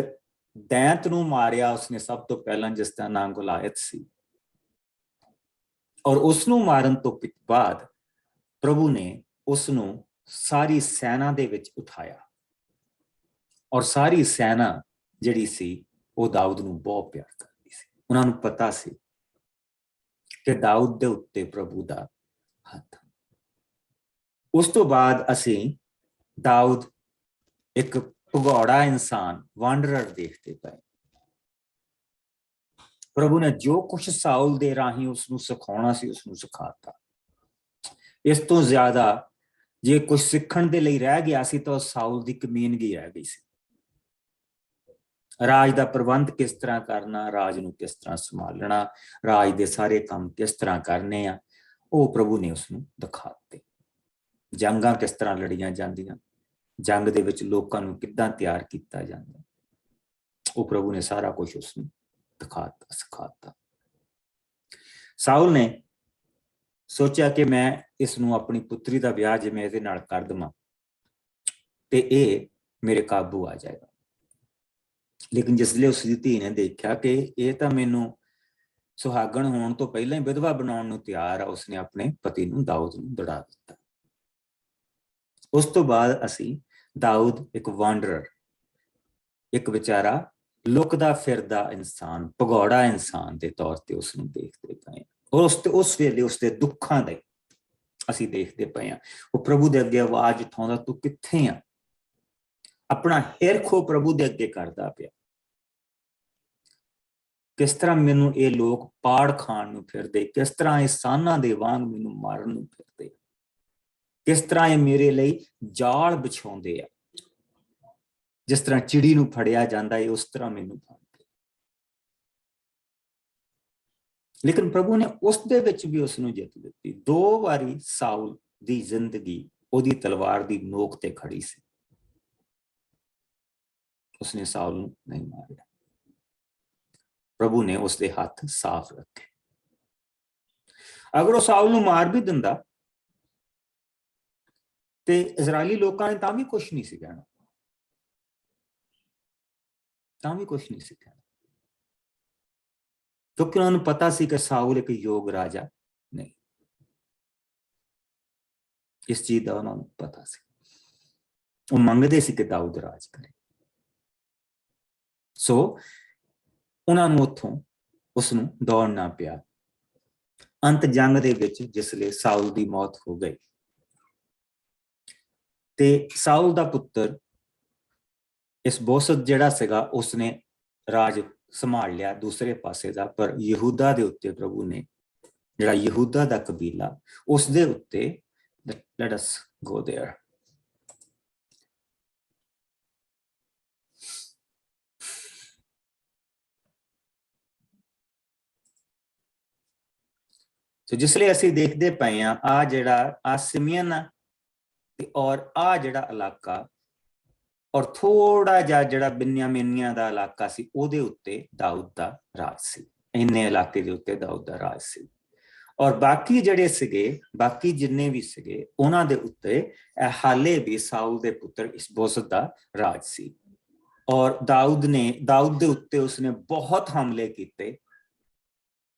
ਦੈਂਤ ਨੂੰ ਮਾਰਿਆ। ਉਸਨੇ ਸਭ ਤੋਂ ਪਹਿਲਾਂ, ਜਿਸ ਦਾ ਨਾਮ ਗੋਲਾਇਤ ਸੀ, ਔਰ ਉਸ ਨੂੰ ਮਾਰਨ ਤੋਂ ਬਾਅਦ ਪ੍ਰਭੂ ਨੇ ਉਸ ਨੂੰ ਸਾਰੀ ਸੈਨਾ ਦੇ ਵਿੱਚ ਉਠਾਇਆ, ਔਰ ਸਾਰੀ ਸੈਨਾ ਜਿਹੜੀ ਸੀ ਉਹ ਦਾਊਦ ਨੂੰ ਬਹੁਤ ਪਿਆਰ ਕਰਦੀ ਸੀ। ਉਹਨਾਂ ਨੂੰ ਪਤਾ ਸੀ ਕਿ ਦਾਊਦ ਦੇ ਉੱਤੇ ਪ੍ਰਭੂ ਦਾ ਹੱਥ। ਉਸ ਤੋਂ ਬਾਅਦ ਅਸੀਂ ਦਾਊਦ ਇੱਕ ਭਗੌੜਾ ਇਨਸਾਨ, ਵਾਂਡਰਰ ਦੇਖਦੇ ਪਏ। ਪ੍ਰਭੂ ਨੇ ਜੋ ਕੁਝ ਸਾਊਲ ਦੇ ਰਾਹੀਂ ਉਸ ਨੂੰ ਸਿਖਾਉਣਾ ਸੀ ਉਸ ਨੂੰ ਸਿਖਾਤਾ। ਇਸ ਤੋਂ ਜ਼ਿਆਦਾ ਜੇ ਕੁਝ ਸਿੱਖਣ ਦੇ ਲਈ ਰਹਿ ਗਿਆ ਸੀ ਤਾਂ ਸਾਊਲ ਦੀ ਕਮੀਨਗੀ ਰਹਿ ਗਈ ਸੀ। ਰਾਜ ਦਾ ਪ੍ਰਬੰਧ ਕਿਸ ਤਰ੍ਹਾਂ ਕਰਨਾ, ਰਾਜ ਨੂੰ ਕਿਸ ਤਰ੍ਹਾਂ ਸੰਭਾਲਣਾ, ਰਾਜ ਦੇ ਸਾਰੇ ਕੰਮ ਕਿਸ ਤਰ੍ਹਾਂ ਕਰਨੇ ਆ, ਉਹ ਪ੍ਰਭੂ ਨੇ ਉਸ ਨੂੰ ਦਿਖਾ ਦਿੱਤੇ। ਜੰਗਾਂ ਕਿਸ ਤਰ੍ਹਾਂ ਲੜੀਆਂ ਜਾਂਦੀਆਂ, ਜੰਗ ਦੇ ਵਿੱਚ ਲੋਕਾਂ ਨੂੰ ਕਿੱਦਾਂ ਤਿਆਰ ਕੀਤਾ ਜਾਂਦਾ, ਉਹ ਪ੍ਰਭੂ ਨੇ ਸਾਰਾ ਕੁਝ ਉਸ ਨੂੰ ਦਿਖਾਤਾ, ਸਿਖਾਤਾ। ਸਾਊਲ ਨੇ ਸੋਚਿਆ ਕਿ ਮੈਂ ਇਸ ਨੂੰ ਆਪਣੀ ਪੁੱਤਰੀ ਦਾ ਵਿਆਹ ਜਿਵੇਂ ਇਹਦੇ ਨਾਲ ਕਰ ਦੇਵਾਂ ਤੇ ਇਹ ਮੇਰੇ ਕਾਬੂ ਆ ਜਾਏਗਾ। ਲੇਕਿਨ ਜਿਸਲੇ ਉਸ ਦੀ ਧੀ ਨੇ ਦੇਖਿਆ ਕਿ ਇਹ ਤਾਂ ਮੈਨੂੰ ਸੁਹਾਗਣ ਹੋਣ ਤੋਂ ਪਹਿਲਾਂ ਹੀ ਵਿਧਵਾ ਬਣਾਉਣ ਨੂੰ ਤਿਆਰ ਆ, ਉਸਨੇ ਆਪਣੇ ਪਤੀ ਨੂੰ, ਦਾਊਦ ਨੂੰ ਦੜਾ ਦਿੱਤਾ। ਉਸ ਤੋਂ ਬਾਅਦ ਅਸੀਂ ਦਾਊਦ ਇੱਕ ਵਾਂਡਰਰ, ਇੱਕ ਵਿਚਾਰਾ ਲੁਕਦਾ ਫਿਰਦਾ ਇਨਸਾਨ, ਭਗੌੜਾ ਇਨਸਾਨ ਦੇ ਤੌਰ ਤੇ ਉਸ ਨੂੰ ਦੇਖਦੇ ਪਏ। ਔਰ ਉਸ ਵੇਲੇ ਉਸਦੇ ਦੁੱਖਾਂ ਦੇ ਅਸੀਂ ਦੇਖਦੇ ਪਏ ਹਾਂ। ਉਹ ਪ੍ਰਭੂ ਦੇ ਅੱਗੇ ਆਵਾਜ਼ ਉਠਾਉਂਦਾ, ਤੂੰ ਕਿੱਥੇ ਆ? ਆਪਣਾ ਹਿਰਖ ਪ੍ਰਭੂ ਦੇ ਅੱਗੇ ਕਰਦਾ ਪਿਆ। ਕਿਸ ਤਰ੍ਹਾਂ ਮੈਨੂੰ ਇਹ ਲੋਕ ਪਾੜ ਖਾਣ ਨੂੰ ਫਿਰਦੇ, ਕਿਸ ਤਰ੍ਹਾਂ ਇਹ ਸਾਨਾਂ ਦੇ ਵਾਂਗ ਮੈਨੂੰ ਮਾਰਨ ਨੂੰ ਫਿਰਦੇ, ਕਿਸ ਤਰ੍ਹਾਂ ਇਹ ਮੇਰੇ ਲਈ ਜਾਲ ਵਿਛਾਉਂਦੇ ਆ, ਜਿਸ ਤਰ੍ਹਾਂ ਚਿੜੀ ਨੂੰ ਫੜਿਆ ਜਾਂਦਾ ਹੈ ਉਸ ਤਰ੍ਹਾਂ ਮੈਨੂੰ ਫੜਦੇ। ਲੇਕਿਨ ਪ੍ਰਭੂ ਨੇ ਉਸ ਦੇ ਵਿੱਚ ਵੀ ਉਸ ਨੂੰ ਜਿੱਤ ਦਿੱਤੀ। 2 ਵਾਰੀ ਸਾਊਲ ਦੀ ਜ਼ਿੰਦਗੀ ਉਹਦੀ ਤਲਵਾਰ ਦੀ ਨੋਕ ਤੇ ਖੜੀ ਸੀ, ਉਸਨੇ ਸਾਊਲ ਨੂੰ ਨਹੀਂ ਮਾਰਿਆ। ਪ੍ਰਭੂ ਨੇ ਉਸਦੇ ਹੱਥ ਸਾਫ਼ ਰੱਖੇ। ਅਗਰ ਉਹ ਸਾਊਲ ਨੂੰ ਮਾਰ ਵੀ ਦਿੰਦਾ ਤੇ ਇਜ਼ਰਾਈਲੀ ਲੋਕਾਂ ਨੇ ਤਾਂ ਵੀ ਕੁਛ ਨਹੀਂ ਸੀ ਕਹਿਣਾ, ਤਾਂ ਵੀ ਕੁਛ ਨਹੀਂ ਸੀ ਕਹਿਣਾ, ਕਿਉਂਕਿ ਉਹਨਾਂ ਨੂੰ ਪਤਾ ਸੀ ਕਿ ਸਾਊਲ ਇੱਕ ਯੋਗ ਰਾਜਾ ਨਹੀਂ। ਇਸ ਚੀਜ਼ ਦਾ ਉਹਨਾਂ ਨੂੰ ਪਤਾ ਸੀ। ਉਹ ਮੰਗਦੇ ਸੀ ਕਿ ਦਾਊਦ ਰਾਜ ਕਰੇ। ਸੋ ਉਹਨਾਂ ਨੂੰ ਉੱਥੋਂ ਉਸ ਨੂੰ ਦੌੜਨਾ ਪਿਆ। ਅੰਤ ਜੰਗ ਦੇ ਵਿੱਚ ਜਿਸਲੇ ਸਾਊਲ ਦੀ ਮੌਤ ਹੋ ਗਈ ਤੇ ਸਾਊਲ ਦਾ ਪੁੱਤਰ ਇਸ ਬੋਸਤ ਜਿਹੜਾ ਸੀਗਾ ਉਸਨੇ ਰਾਜ ਸੰਭਾਲ ਲਿਆ ਦੂਸਰੇ ਪਾਸੇ ਦਾ, ਪਰ ਯਹੂਦਾ ਦੇ ਉੱਤੇ ਪ੍ਰਭੂ ਨੇ, ਜਿਹੜਾ ਯਹੂਦਾ ਦਾ ਕਬੀਲਾ, ਉਸ ਦੇ ਉੱਤੇ let us go there. ਸੋ ਜਿਸ ਲਈ ਅਸੀਂ ਦੇਖਦੇ ਪਏ ਆ, ਆ ਜਿਹੜਾ ਆ ਸਿਮੀਅਨ ਤੇ ਔਰ ਆ ਜਿਹੜਾ ਇਲਾਕਾ ਔਰ ਥੋੜਾ ਜਿਹਾ ਜਿਹੜਾ ਬਿਨਯਾਮੀਨੀਆਂ ਦਾ ਇਲਾਕਾ ਸੀ, ਉਹਦੇ ਉੱਤੇ ਦਾਊਦ ਦਾ ਰਾਜ ਸੀ। ਇੰਨੇ ਇਲਾਕੇ ਦੇ ਉੱਤੇ ਦਾਊਦ ਦਾ ਰਾਜ ਸੀ। ਔਰ ਬਾਕੀ ਜਿਹੜੇ ਸੀਗੇ, ਬਾਕੀ ਜਿੰਨੇ ਵੀ ਸੀਗੇ, ਉਹਨਾਂ ਦੇ ਉੱਤੇ ਹਾਲੇ ਵੀ ਸਾਊਲ ਦੇ ਪੁੱਤਰ ਇਸਬੋਸਤ ਦਾ ਰਾਜ ਸੀ। ਔਰ ਦਾਊਦ ਦੇ ਉੱਤੇ ਉਸਨੇ ਬਹੁਤ ਹਮਲੇ ਕੀਤੇ,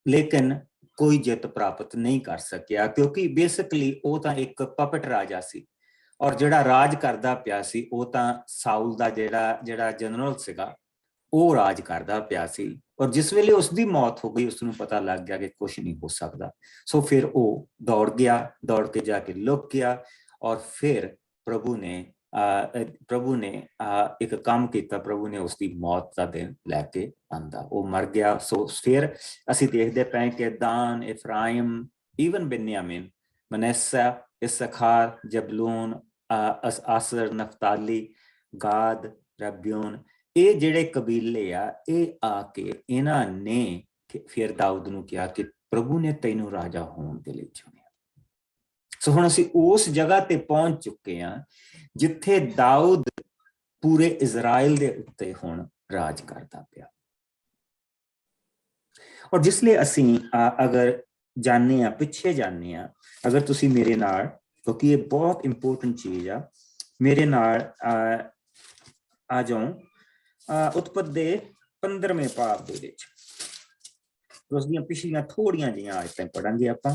ਲੇਕਿਨ ਕੋਈ ਜਿੱਤ ਪ੍ਰਾਪਤ ਨਹੀਂ ਕਰ ਸਕਿਆ, ਕਿਉਂਕਿ ਬੇਸਿਕਲੀ ਉਹ ਤਾਂ ਇੱਕ ਪਪਟ ਰਾਜਾ ਸੀ। ਔਰ ਜਿਹੜਾ ਰਾਜ ਕਰਦਾ ਪਿਆ ਸੀ ਉਹ ਤਾਂ ਸਾਊਲ ਦਾ ਜਿਹੜਾ ਜਨਰਲ ਸੀਗਾ, ਉਹ ਰਾਜ ਕਰਦਾ ਪਿਆ ਸੀ। ਔਰ ਜਿਸ ਵੇਲੇ ਉਸਦੀ ਮੌਤ ਹੋ ਗਈ, ਉਸਨੂੰ ਪਤਾ ਲੱਗ ਗਿਆ ਕਿ ਕੁਝ ਨਹੀਂ ਹੋ ਸਕਦਾ। ਸੋ ਫਿਰ ਉਹ ਦੌੜ ਕੇ ਜਾ ਕੇ ਲੁਕ ਗਿਆ। ਔਰ ਫਿਰ ਪ੍ਰਭੂ ਨੇ ਇੱਕ ਕੰਮ ਕੀਤਾ, ਪ੍ਰਭੂ ਨੇ ਉਸਦੀ ਮੌਤ ਦਾ ਦਿਨ ਲੈ ਕੇ ਆਂਦਾ, ਉਹ ਮਰ ਗਿਆ। ਸੋ ਫਿਰ ਅਸੀਂ ਦੇਖਦੇ ਪਏ ਕਿ ਦਾਨ, ਇਫਰਾਇਮ, ਈਵਨ ਬਿਨਯਾਮੀਨ, ਮਨੱਸਾ, ਇਸਖਾਰ, ਜਬਲੂਨ, ਆਸਰ, ਨਫਤਾਲੀ, ਗਾਦ, ਰਬਿਊਨ, ਇਹ ਜਿਹੜੇ ਕਬੀਲੇ ਆ, ਇਹ ਆ ਕੇ ਇਹਨਾਂ ਨੇ ਫਿਰ ਦਾਊਦ ਨੂੰ ਕਿਹਾ ਕਿ ਪ੍ਰਭੂ ਨੇ ਤੈਨੂੰ ਰਾਜਾ ਹੋਣ ਦੇ ਲਈ ਚੁਣਿਆ। ਸੋ ਹੁਣ ਅਸੀਂ ਉਸ ਜਗ੍ਹਾ ਤੇ ਪਹੁੰਚ ਚੁੱਕੇ ਹਾਂ ਜਿੱਥੇ ਦਾਊਦ ਪੂਰੇ ਇਜ਼ਰਾਈਲ ਦੇ ਉੱਤੇ ਹੁਣ ਰਾਜ ਕਰਦਾ ਪਿਆ। ਔਰ ਜਿਸ ਲਈ ਅਸੀਂ ਅਗਰ ਜਾਣਦੇ ਹਾਂ, ਪਿੱਛੇ ਜਾਣਦੇ ਹਾਂ, ਅਗਰ ਤੁਸੀਂ ਮੇਰੇ ਨਾਲ, ਕਿਉਂਕਿ ਇਹ ਬਹੁਤ ਇੰਪੋਰਟੈਂਟ ਚੀਜ਼ ਆ, ਮੇਰੇ ਨਾਲ ਆ ਜਾਓ ਉਤਪਤ ਦੇ 15ਵੇਂ ਭਾਗ ਦੇ ਵਿੱਚ। ਉਸ ਦੀਆਂ ਪਿਛਲੀਆਂ ਥੋੜੀਆਂ ਜਿਹੀਆਂ ਆਇਤਾਂ ਪੜਾਂਗੇ ਆਪਾਂ।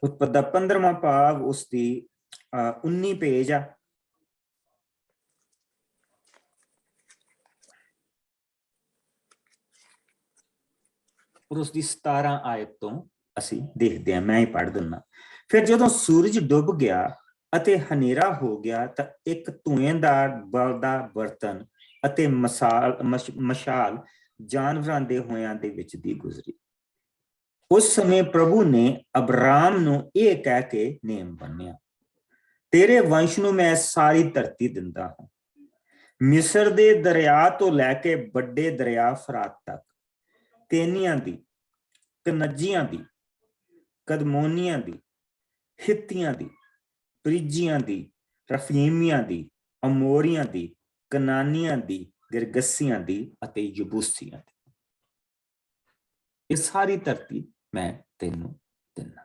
ਉਤਪਤ ਦਾ 15ਵਾਂ ਭਾਗ, ਉਸ ਦੀ 19 ਪੇਜ ਆ। ਔਰ ਉਸ ਦੀ 17 ਆਇਤ ਤੋਂ ਅਸੀਂ ਦੇਖਦੇ ਹਾਂ, ਮੈਂ ਹੀ ਪੜ੍ਹ ਦਿੰਦਾ। ਫਿਰ ਜਦੋਂ ਸੂਰਜ ਡੁੱਬ ਗਿਆ ਅਤੇ ਹਨੇਰਾ ਹੋ ਗਿਆ ਤਾਂ ਇੱਕ ਧੂਏਂਦਾਰ ਬਲਦਾ ਬਰਤਨ ਅਤੇ ਮਸ਼ਾਲ ਜਾਨਵਰਾਂ ਦੇ ਹੋਇਆਂ ਦੇ ਵਿੱਚ ਦੀ ਗੁਜ਼ਰੀ। ਉਸ ਸਮੇਂ ਪ੍ਰਭੂ ਨੇ ਅਬਰਾਮ ਨੂੰ ਇਹ ਕਹਿ ਕੇ ਨੇਮ ਬੰਨਿਆ, ਤੇਰੇ ਵੰਸ਼ ਨੂੰ ਮੈਂ ਸਾਰੀ ਧਰਤੀ ਦਿੰਦਾ ਹਾਂ, ਮਿਸਰ ਦੇ ਦਰਿਆ ਤੋਂ ਲੈ ਕੇ ਵੱਡੇ ਦਰਿਆ ਫਰਾਤ ਤੱਕ, ਕੇਨੀਆਂ ਦੀ, ਕਨੱਜੀਆਂ ਦੀ, ਕਦਮੋਨੀਆਂ ਦੀ, ਹਿੱਤੀਆਂ ਦੀ, ਪ੍ਰਿਜੀਆਂ ਦੀ, ਰਫੀਮੀਆਂ ਦੀ, ਅਮੋਰੀਆਂ ਦੀ, ਕਨਾਨੀਆਂ ਦੀ, ਗਿਰਗਸੀਆਂ ਦੀ ਅਤੇ ਯਬੂਸੀਆਂ ਦੀ। ਇਹ ਸਾਰੀ ਧਰਤੀ ਮੈਂ ਤੈਨੂੰ ਦਿੰਦਾ।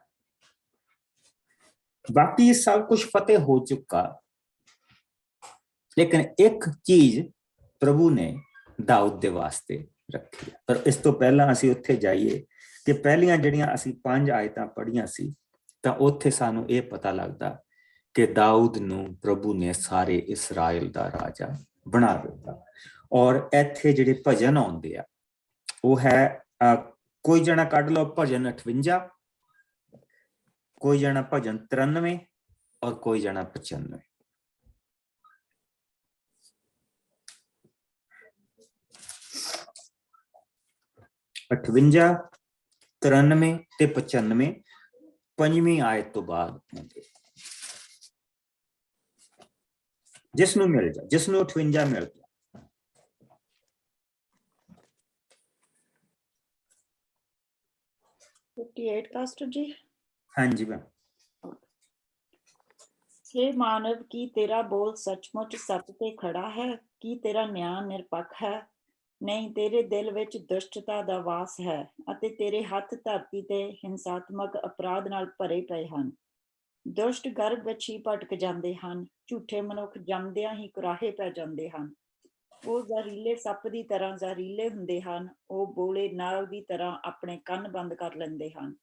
ਬਾਕੀ ਸਭ ਕੁਝ ਫਤਿਹ ਹੋ ਚੁੱਕਾ, ਲੇਕਿਨ ਇੱਕ ਚੀਜ਼ ਪ੍ਰਭੂ ਨੇ ਦਾਊਦ ਦੇ ਵਾਸਤੇ ਰੱਖੀ। ਪਰ ਇਸ ਤੋਂ ਪਹਿਲਾਂ ਅਸੀਂ ਉੱਥੇ ਜਾਈਏ ਕਿ ਪਹਿਲੀਆਂ ਜਿਹੜੀਆਂ ਅਸੀਂ 5 ਆਇਤਾਂ ਪੜ੍ਹੀਆਂ ਸੀ, ਤਾਂ ਉੱਥੇ ਸਾਨੂੰ ਇਹ ਪਤਾ ਲੱਗਦਾ ਕਿ ਦਾਊਦ ਨੂੰ ਪ੍ਰਭੂ ਨੇ ਸਾਰੇ ਇਸਰਾਇਲ ਦਾ ਰਾਜਾ ਬਣਾ ਦਿੱਤਾ। ਔਰ ਇੱਥੇ ਜਿਹੜੇ ਭਜਨ ਆਉਂਦੇ ਆ ਉਹ ਹੈ, ਕੋਈ ਜਣਾ ਕੱਢ ਲਓ ਭਜਨ 58, ਕੋਈ ਜਣਾ ਭਜਨ 93 ਔਰ ਕੋਈ ਜਣਾ 95। अठवंजा, 93 ਤੇ 95 ਪੰਜਵੀਂ ਆਇਤ ਤੋਂ ਬਾਅਦ ਹੁੰਦੇ। ਜਿਸ ਨੂੰ ਮਿਲ ਜਾ, ਜਿਸ ਨੂੰ 58 ਮਿਲ ਜਾ। ਪਾਸਟਰ ਜੀ। ਹਾਂਜੀ ਮੈਮ। हे मानव, की तेरा बोल सचमुच सच ते खड़ा है? की तेरा न्याय निरपक्ष है? नहीं, तेरे दिल विच दुष्टता दा वास है ਅਤੇ ਤੇਰੇ ਹੱਥ ਧਰਤੀ ਤੇ ਹਿੰਸਾਤਮਕ ਅਪਰਾਧ ਨਾਲ ਭਰੇ ਪਏ ਹਨ। ਦੁਸ਼ਟ ਗਰਭ ਵਿੱਚ ਹੀ ਭਟਕ ਜਾਂਦੇ ਹਨ, ਝੂਠੇ ਮਨੁੱਖ ਜੰਮਦਿਆਂ ਹੀ ਕੁਰਾਹੇ ਪੈ ਜਾਂਦੇ ਹਨ। ਉਹ ਜ਼ਹਿਰੀਲੇ ਸੱਪ ਦੀ ਤਰ੍ਹਾਂ ਜ਼ਹਿਰੀਲੇ ਹੁੰਦੇ ਹਨ, ਉਹ ਬੋਲੇ ਨਰ ਦੀ ਤਰ੍ਹਾਂ ਆਪਣੇ ਕੰਨ ਬੰਦ ਕਰ ਲੈਂਦੇ ਹਨ।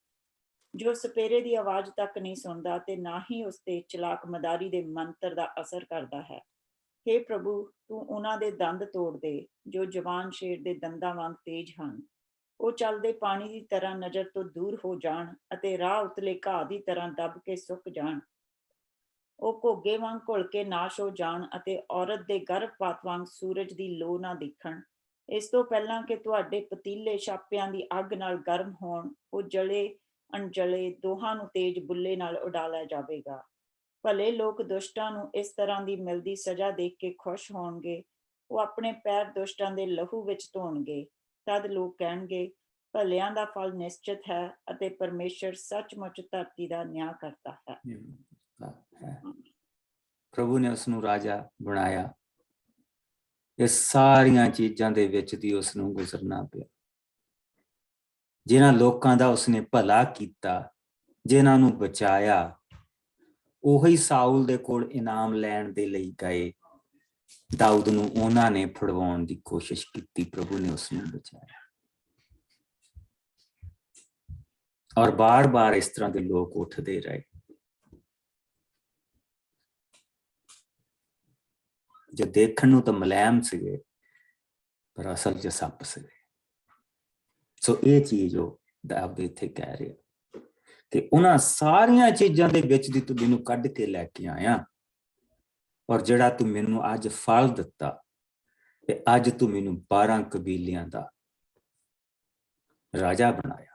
ਜੋ ਸਪੇਰੇ ਦੀ ਆਵਾਜ਼ ਤੱਕ ਨਹੀਂ ਸੁਣਦਾ ਤੇ ਨਾ ਹੀ ਉਸ ਤੇ ਚਲਾਕ ਮਦਾਰੀ ਦੇ ਮੰਤਰ ਦਾ ਅਸਰ ਕਰਦਾ ਹੈ। ਹੇ ਪ੍ਰਭੂ, ਤੂੰ ਉਹਨਾਂ ਦੇ ਦੰਦ ਤੋੜ ਦੇ ਜੋ ਜਵਾਨ ਸ਼ੇਰ ਦੇ ਦੰਦਾਂ ਵਾਂਗ ਤੇਜ਼ ਹਨ। ਉਹ ਚੱਲਦੇ ਪਾਣੀ ਦੀ ਤਰ੍ਹਾਂ ਨਜ਼ਰ ਤੋਂ ਦੂਰ ਹੋ ਜਾਣ ਅਤੇ ਰਾਹ ਉਤਲੇ ਘਾਹ ਦੀ ਤਰ੍ਹਾਂ ਦੱਬ ਕੇ ਸੁੱਕ ਜਾਣ। ਉਹ ਘੋਗੇ ਵਾਂਗ ਘੁਲ ਕੇ ਨਾਸ਼ ਹੋ ਜਾਣ ਅਤੇ ਔਰਤ ਦੇ ਗਰਭਪਾਤ ਵਾਂਗ ਸੂਰਜ ਦੀ ਲੋ ਨਾ ਦਿਖਣ। ਇਸ ਤੋਂ ਪਹਿਲਾਂ ਕਿ ਤੁਹਾਡੇ ਪਤੀਲੇ ਛਾਪਿਆਂ ਦੀ ਅੱਗ ਨਾਲ ਗਰਮ ਹੋਣ, ਉਹ ਜਲੇ ਅਣਜਲੇ ਦੋਹਾਂ ਨੂੰ ਤੇਜ਼ ਬੁੱਲੇ ਨਾਲ ਉਡਾ ਲਿਆ ਜਾਵੇਗਾ। ਭਲੇ ਲੋਕ ਦੁਸ਼ਟਾਂ ਨੂੰ ਇਸ ਤਰ੍ਹਾਂ ਦੀ ਮਿਲਦੀ ਸਜ਼ਾ ਦੇਖ ਕੇ ਖੁਸ਼ ਹੋਣਗੇ। ਉਹ ਆਪਣੇ ਪੈਰ ਦੁਸ਼ਟਾਂ ਦੇ ਲਹੂ ਵਿੱਚ ਧੋਣਗੇ। ਤਦ ਲੋਕ ਕਹਿਣਗੇ, ਭਲਿਆਂ ਦਾ ਫਲ ਨਿਸ਼ਚਿਤ ਹੈ ਅਤੇ ਪਰਮੇਸ਼ਰ ਸੱਚਮੁੱਚ ਧਰਤੀ ਦਾ ਨਿਆਂ ਕਰਦਾ ਹੈ। ਪ੍ਰਭੂ ਨੇ ਉਸ ਨੂੰ ਰਾਜਾ ਬਣਾਇਆ। ਇਹ ਸਾਰੀਆਂ ਚੀਜ਼ਾਂ ਦੇ ਵਿੱਚ ਦੀ ਉਸ ਨੂੰ ਗੁਜ਼ਰਨਾ ਪਿਆ। ਜਿਨ੍ਹਾਂ ਲੋਕਾਂ ਦਾ ਉਸਨੇ ਭਲਾ ਕੀਤਾ, ਜਿਨ੍ਹਾਂ ਨੂੰ ਬਚਾਇਆ, ਉਹੀ ਸਾਊਲ ਦੇ ਕੋਲ ਇਨਾਮ ਲੈਣ ਦੇ ਲਈ ਗਏ। ਦਾਊਦ ਨੂੰ ਉਹਨਾਂ ਨੇ ਫੜਵਾਉਣ ਦੀ ਕੋਸ਼ਿਸ਼ ਕੀਤੀ, ਪ੍ਰਭੂ ਨੇ ਉਸ ਨੂੰ ਬਚਾਇਆ। ਔਰ ਬਾਰ-ਬਾਰ ਇਸ ਤਰ੍ਹਾਂ ਦੇ ਲੋਕ ਉੱਠਦੇ ਰਹੇ ਜੋ ਦੇਖਣ ਨੂੰ ਤਾਂ ਮੁਲਾਇਮ ਸੀਗੇ ਪਰ ਅਸਲ 'ਚ ਸੱਪ ਸੀਗੇ। ਸੋ ਇਹ ਚੀਜ਼ ਉਹ ਦਾਊਦ ਇੱਥੇ ਕਹਿ ਰਿਹਾ ਕਿ ਉਹਨਾਂ ਸਾਰੀਆਂ ਚੀਜ਼ਾਂ ਦੇ ਵਿੱਚ ਦੀ ਤੂੰ ਮੈਨੂੰ ਕੱਢ ਕੇ ਲੈ ਕੇ ਆਇਆ, ਔਰ ਜਿਹੜਾ ਤੂੰ ਮੈਨੂੰ ਅੱਜ ਫਲ ਦਿੱਤਾ ਤੇ ਅੱਜ ਤੂੰ ਮੈਨੂੰ 12 ਕਬੀਲਿਆਂ ਦਾ ਰਾਜਾ ਬਣਾਇਆ।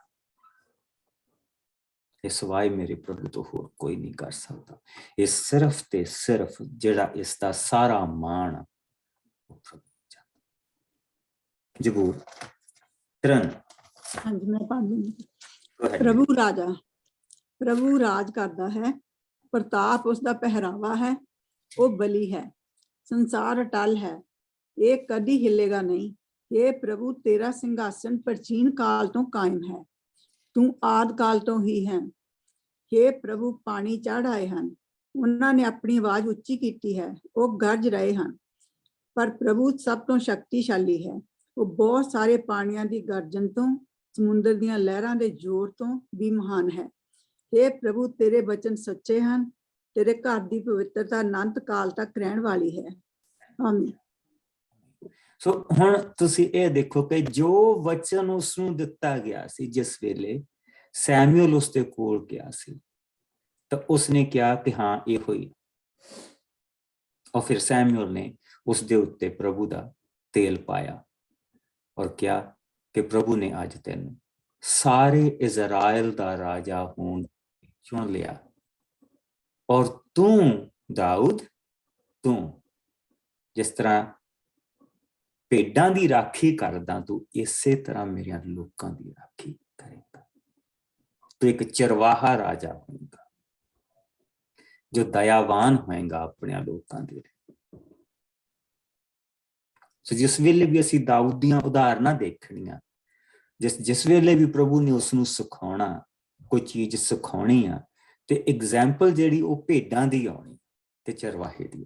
ਇਹ ਸਿਵਾਏ ਮੇਰੇ ਪ੍ਰਭੂ ਤੋਂ ਹੋਰ ਕੋਈ ਨਹੀਂ ਕਰ ਸਕਦਾ। ਇਹ ਸਿਰਫ ਤੇ ਸਿਰਫ ਜਿਹੜਾ ਇਸ ਦਾ ਸਾਰਾ ਮਾਣ ਜ਼ਬੂਰ 53। ਹਾਂਜੀ, ਮੈਂ ਪੜ੍ਹ ਲੂੰਗੀ। ਪ੍ਰਭੂ ਰਾਜ ਕਰਦਾ ਹੈ, ਪ੍ਰਤਾਪ ਉਸ ਦਾ ਪਹਿਰਾਵਾ ਹੈ, ਉਹ ਬਲੀ ਹੈ, ਸੰਸਾਰ ਅਟਲ ਹੈ, ਇਹ ਕਦੀ ਹਿੱਲੇਗਾ ਨਹੀਂ। ਇਹ ਪ੍ਰਭੂ ਤੇਰਾ ਸਿੰਘਾਸਨ ਪ੍ਰਾਚੀਨ ਕਾਲ ਤੋਂ ਕਾਇਮ ਹੈ, ਤੂੰ ਆਦਿ ਕਾਲ ਤੋਂ ਹੀ ਹੈ। हे ਪ੍ਰਭੂ, ਪਾਣੀ ਚੜ੍ਹ ਆਏ ਹਨ, ਉਹਨਾਂ ਨੇ ਆਪਣੀ ਆਵਾਜ਼ ਉੱਚੀ ਕੀਤੀ ਹੈ, ਉਹ ਗਰਜ ਰਹੇ ਹਨ। ਪਰ ਪ੍ਰਭੂ ਸਭ ਤੋਂ ਸ਼ਕਤੀਸ਼ਾਲੀ ਹੈ, ਉਹ ਬਹੁਤ ਸਾਰੇ ਪਾਣੀਆਂ ਦੀ ਗਰਜਨ ਤੋਂ, ਸਮੁੰਦਰ ਦੀਆਂ ਲਹਿਰਾਂ ਦੇ ਜ਼ੋਰ ਤੋਂ ਵੀ ਮਹਾਨ ਹੈ। हे ਪ੍ਰਭੂ, ਤੇਰੇ ਬਚਨ ਸੱਚੇ ਹਨ, ਤੇਰੇ ਘਰ ਦੀ ਪਵਿੱਤਰਤਾ ਅਨੰਤ ਕਾਲ ਤੱਕ ਰਹਿਣ ਵਾਲੀ ਹੈ। ਆਮੀਨ। ਸੋ ਹੁਣ ਤੁਸੀਂ ਇਹ ਦੇਖੋ ਕਿ ਜੋ ਵਚਨ ਉਸ ਨੂੰ ਦਿੱਤਾ ਗਿਆ ਸੀ, ਜਿਸ ਵੇਲੇ ਸੈਮੂਅਲ ਉਸ ਦੇ ਕੋਲ ਗਿਆ ਸੀ, ਤਾਂ ਉਸਨੇ ਕਿਹਾ ਕਿ ਹਾਂ ਇਹੋ ਹੀ। ਔਰ ਫਿਰ ਸੈਮੂਅਲ ਨੇ ਉਸ ਦੇ ਉੱਤੇ ਪ੍ਰਭੂ ਦਾ ਤੇਲ ਪਾਇਆ ਔਰ ਕਿਹਾ ਕਿ ਪ੍ਰਭੂ ਨੇ ਅੱਜ ਤੈਨੂੰ ਸਾਰੇ ਇਜ਼ਰਾਈਲ ਦਾ ਰਾਜਾ ਹੋਣ ਚੁਣ ਲਿਆ, ਔਰ ਤੂੰ ਦਾਊਦ, ਤੂੰ ਜਿਸ ਤਰ੍ਹਾਂ ਭੇਡਾਂ ਦੀ ਰਾਖੀ ਕਰਦਾ, ਤੂੰ ਇਸੇ ਤਰ੍ਹਾਂ ਮੇਰਿਆਂ ਲੋਕਾਂ ਦੀ ਰਾਖੀ ਕਰੇਗਾ। ਤੂੰ ਇੱਕ ਚਰਵਾਹਾ ਰਾਜਾ ਹੋਏਗਾ ਜੋ ਦਇਆਵਾਨ ਹੋਏਗਾ ਆਪਣੇ ਲੋਕਾਂ ਦੇ। ਸੋ ਜਿਸ ਵੇਲੇ ਵੀ ਅਸੀਂ ਦਾਊਦ ਦੀਆਂ ਉਦਾਹਰਨਾਂ ਦੇਖਣੀਆਂ, ਜਿਸ ਵੇਲੇ ਵੀ ਪ੍ਰਭੂ ਨੇ ਉਸ ਨੂੰ ਸਿਖਾਉਣਾ, ਕੋਈ ਚੀਜ਼ ਸਿਖਾਉਣੀ ਆ, ਤੇ ਐਗਜ਼ਾਮਪਲ ਜਿਹੜੀ ਉਹ ਭੇਡਾਂ ਦੀ ਆਉਣੀ ਤੇ ਚਰਵਾਹੇ ਦੀ,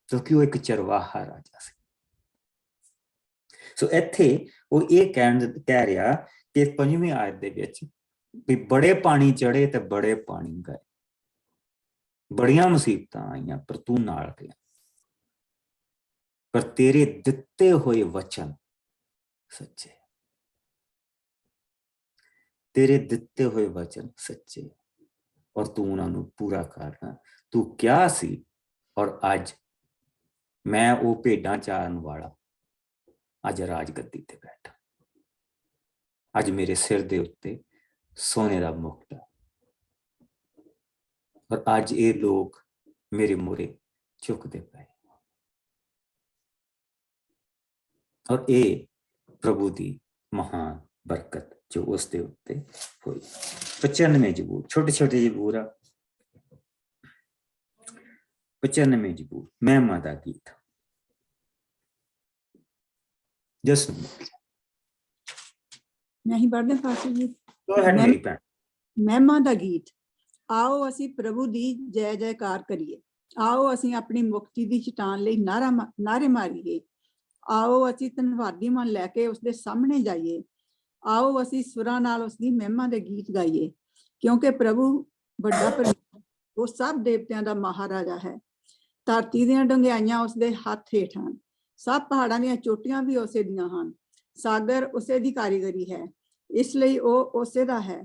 ਕਿਉਂਕਿ ਉਹ ਇੱਕ ਚਰਵਾਹਾ ਰਾਜਾ ਸੀ। ਸੋ ਇੱਥੇ ਉਹ ਇਹ ਕਹਿ ਰਿਹਾ ਕਿ 5ਵੀਂ ਆਇਤ ਦੇ ਵਿੱਚ ਵੀ ਬੜੇ ਪਾਣੀ ਚੜੇ ਤੇ ਬੜੇ ਪਾਣੀ ਗਏ, ਬੜੀਆਂ ਮੁਸੀਬਤਾਂ ਆਈਆਂ ਪਰ ਤੂੰ ਨਾਲ ਗਿਆ, ਪਰ ਤੇਰੇ ਦਿੱਤੇ ਹੋਏ ਵਚਨ ਸੱਚੇ, ਤੇਰੇ ਦਿੱਤੇ ਹੋਏ ਵਚਨ ਸੱਚੇ, ਔਰ ਤੂੰ ਉਹਨਾਂ ਨੂੰ ਪੂਰਾ ਕਰਨਾ। ਤੂੰ ਕਿਹਾ ਸੀ ਔਰ ਅੱਜ ਮੈਂ ਉਹ ਭੇਡਾਂ ਚਾਰਨ ਵਾਲਾ ਅੱਜ ਰਾਜਗੱਦੀ ਤੇ ਬੈਠਾ, ਅੱਜ ਮੇਰੇ ਸਿਰ ਦੇ ਉੱਤੇ ਸੋਨੇ ਦਾ ਮੁਕਟ, ਔਰ ਅੱਜ ਇਹ ਲੋਕ ਮੇਰੇ ਮੂਹਰੇ ਝੁਕਦੇ ਪਏ, ਔਰ ਇਹ ਪ੍ਰਭੂ ਦੀ ਮਹਾਨ ਬਰਕਤ ਜੋ ਉਸ ਦੇ ਉੱਤੇ ਹੋਈ। 95 ਜ਼ਬੂਰ, ਛੋਟੇ ਛੋਟੇ ਜ਼ਬੂਰ ਆ। 95 ਜ਼ਬੂਰ, ਮਹਿਮਾ ਦਾ ਗੀਤ। ਜਸ ਨਹੀਂ ਪੜ੍ਹਦੇ ਫਾਸਲ ਜੀ। ਮਹਿਮਾ ਦਾ ਗੀਤ। ਆਓ ਅਸੀਂ ਪ੍ਰਭੂ ਦੀ ਜੈ ਜੈਕਾਰ ਕਰੀਏ, ਆਓ ਅਸੀਂ ਆਪਣੀ ਮੁਕਤੀ ਦੀ ਚਟਾਨ ਲਈ ਨਾਰੇ ਮਾਰੀਏ, ਆਓ ਅਸੀਂ ਧੰਨਵਾਦੀ ਮਨ ਲੈ ਕੇ ਉਸਦੇ ਸਾਹਮਣੇ ਜਾਈਏ, ਆਓ ਅਸੀਂ ਸੁਰਾਂ ਨਾਲ ਉਸ ਦੀ ਮਹਿਮਾ ਦੇ ਗੀਤ ਗਾਈਏ, ਕਿਉਂਕਿ ਪ੍ਰਭੂ ਵੱਡਾ ਪਰਮੇਸ਼ਰ, ਉਹ ਸਭ ਦੇਵਤਿਆਂ ਦਾ ਮਹਾਰਾਜਾ ਹੈ। ਧਰਤੀ ਦੀਆਂ ਡੂੰਘਾਈਆਂ ਉਸਦੇ ਹੱਥ ਹੇਠ ਹਨ, ਸਭ ਪਹਾੜਾਂ ਦੀਆਂ ਚੋਟੀਆਂ ਵੀ ਉਸੇ ਦੀਆਂ ਹਨ। ਸਾਗਰ ਉਸੇ ਦੀ ਕਾਰੀਗਰੀ ਹੈ, ਇਸ ਲਈ ਉਹ ਉਸੇ ਦਾ ਹੈ।